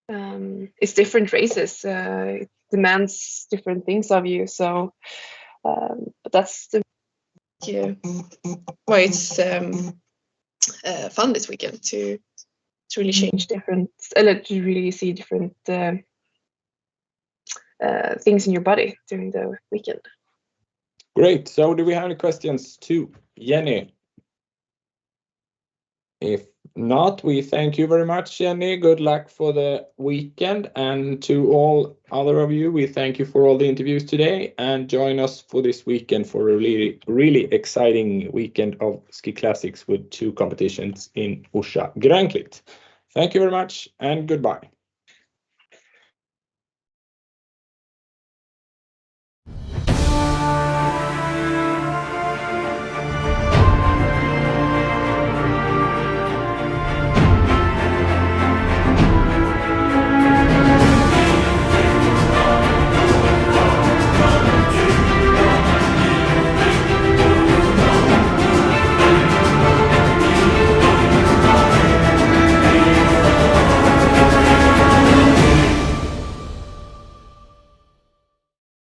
It's different races. It demands different things of you. So, but that's why it's fun this weekend to really change different, to really see different things in your body during the weekend. Great. So do we have any questions to Jenny? If not, we thank you very much, Jenny. Good luck for the weekend. And to all other of you, we thank you for all the interviews today, and join us for this weekend for a really, really exciting weekend of ski classics with 2 competitions in Orsa Grönklitt. Thank you very much and goodbye.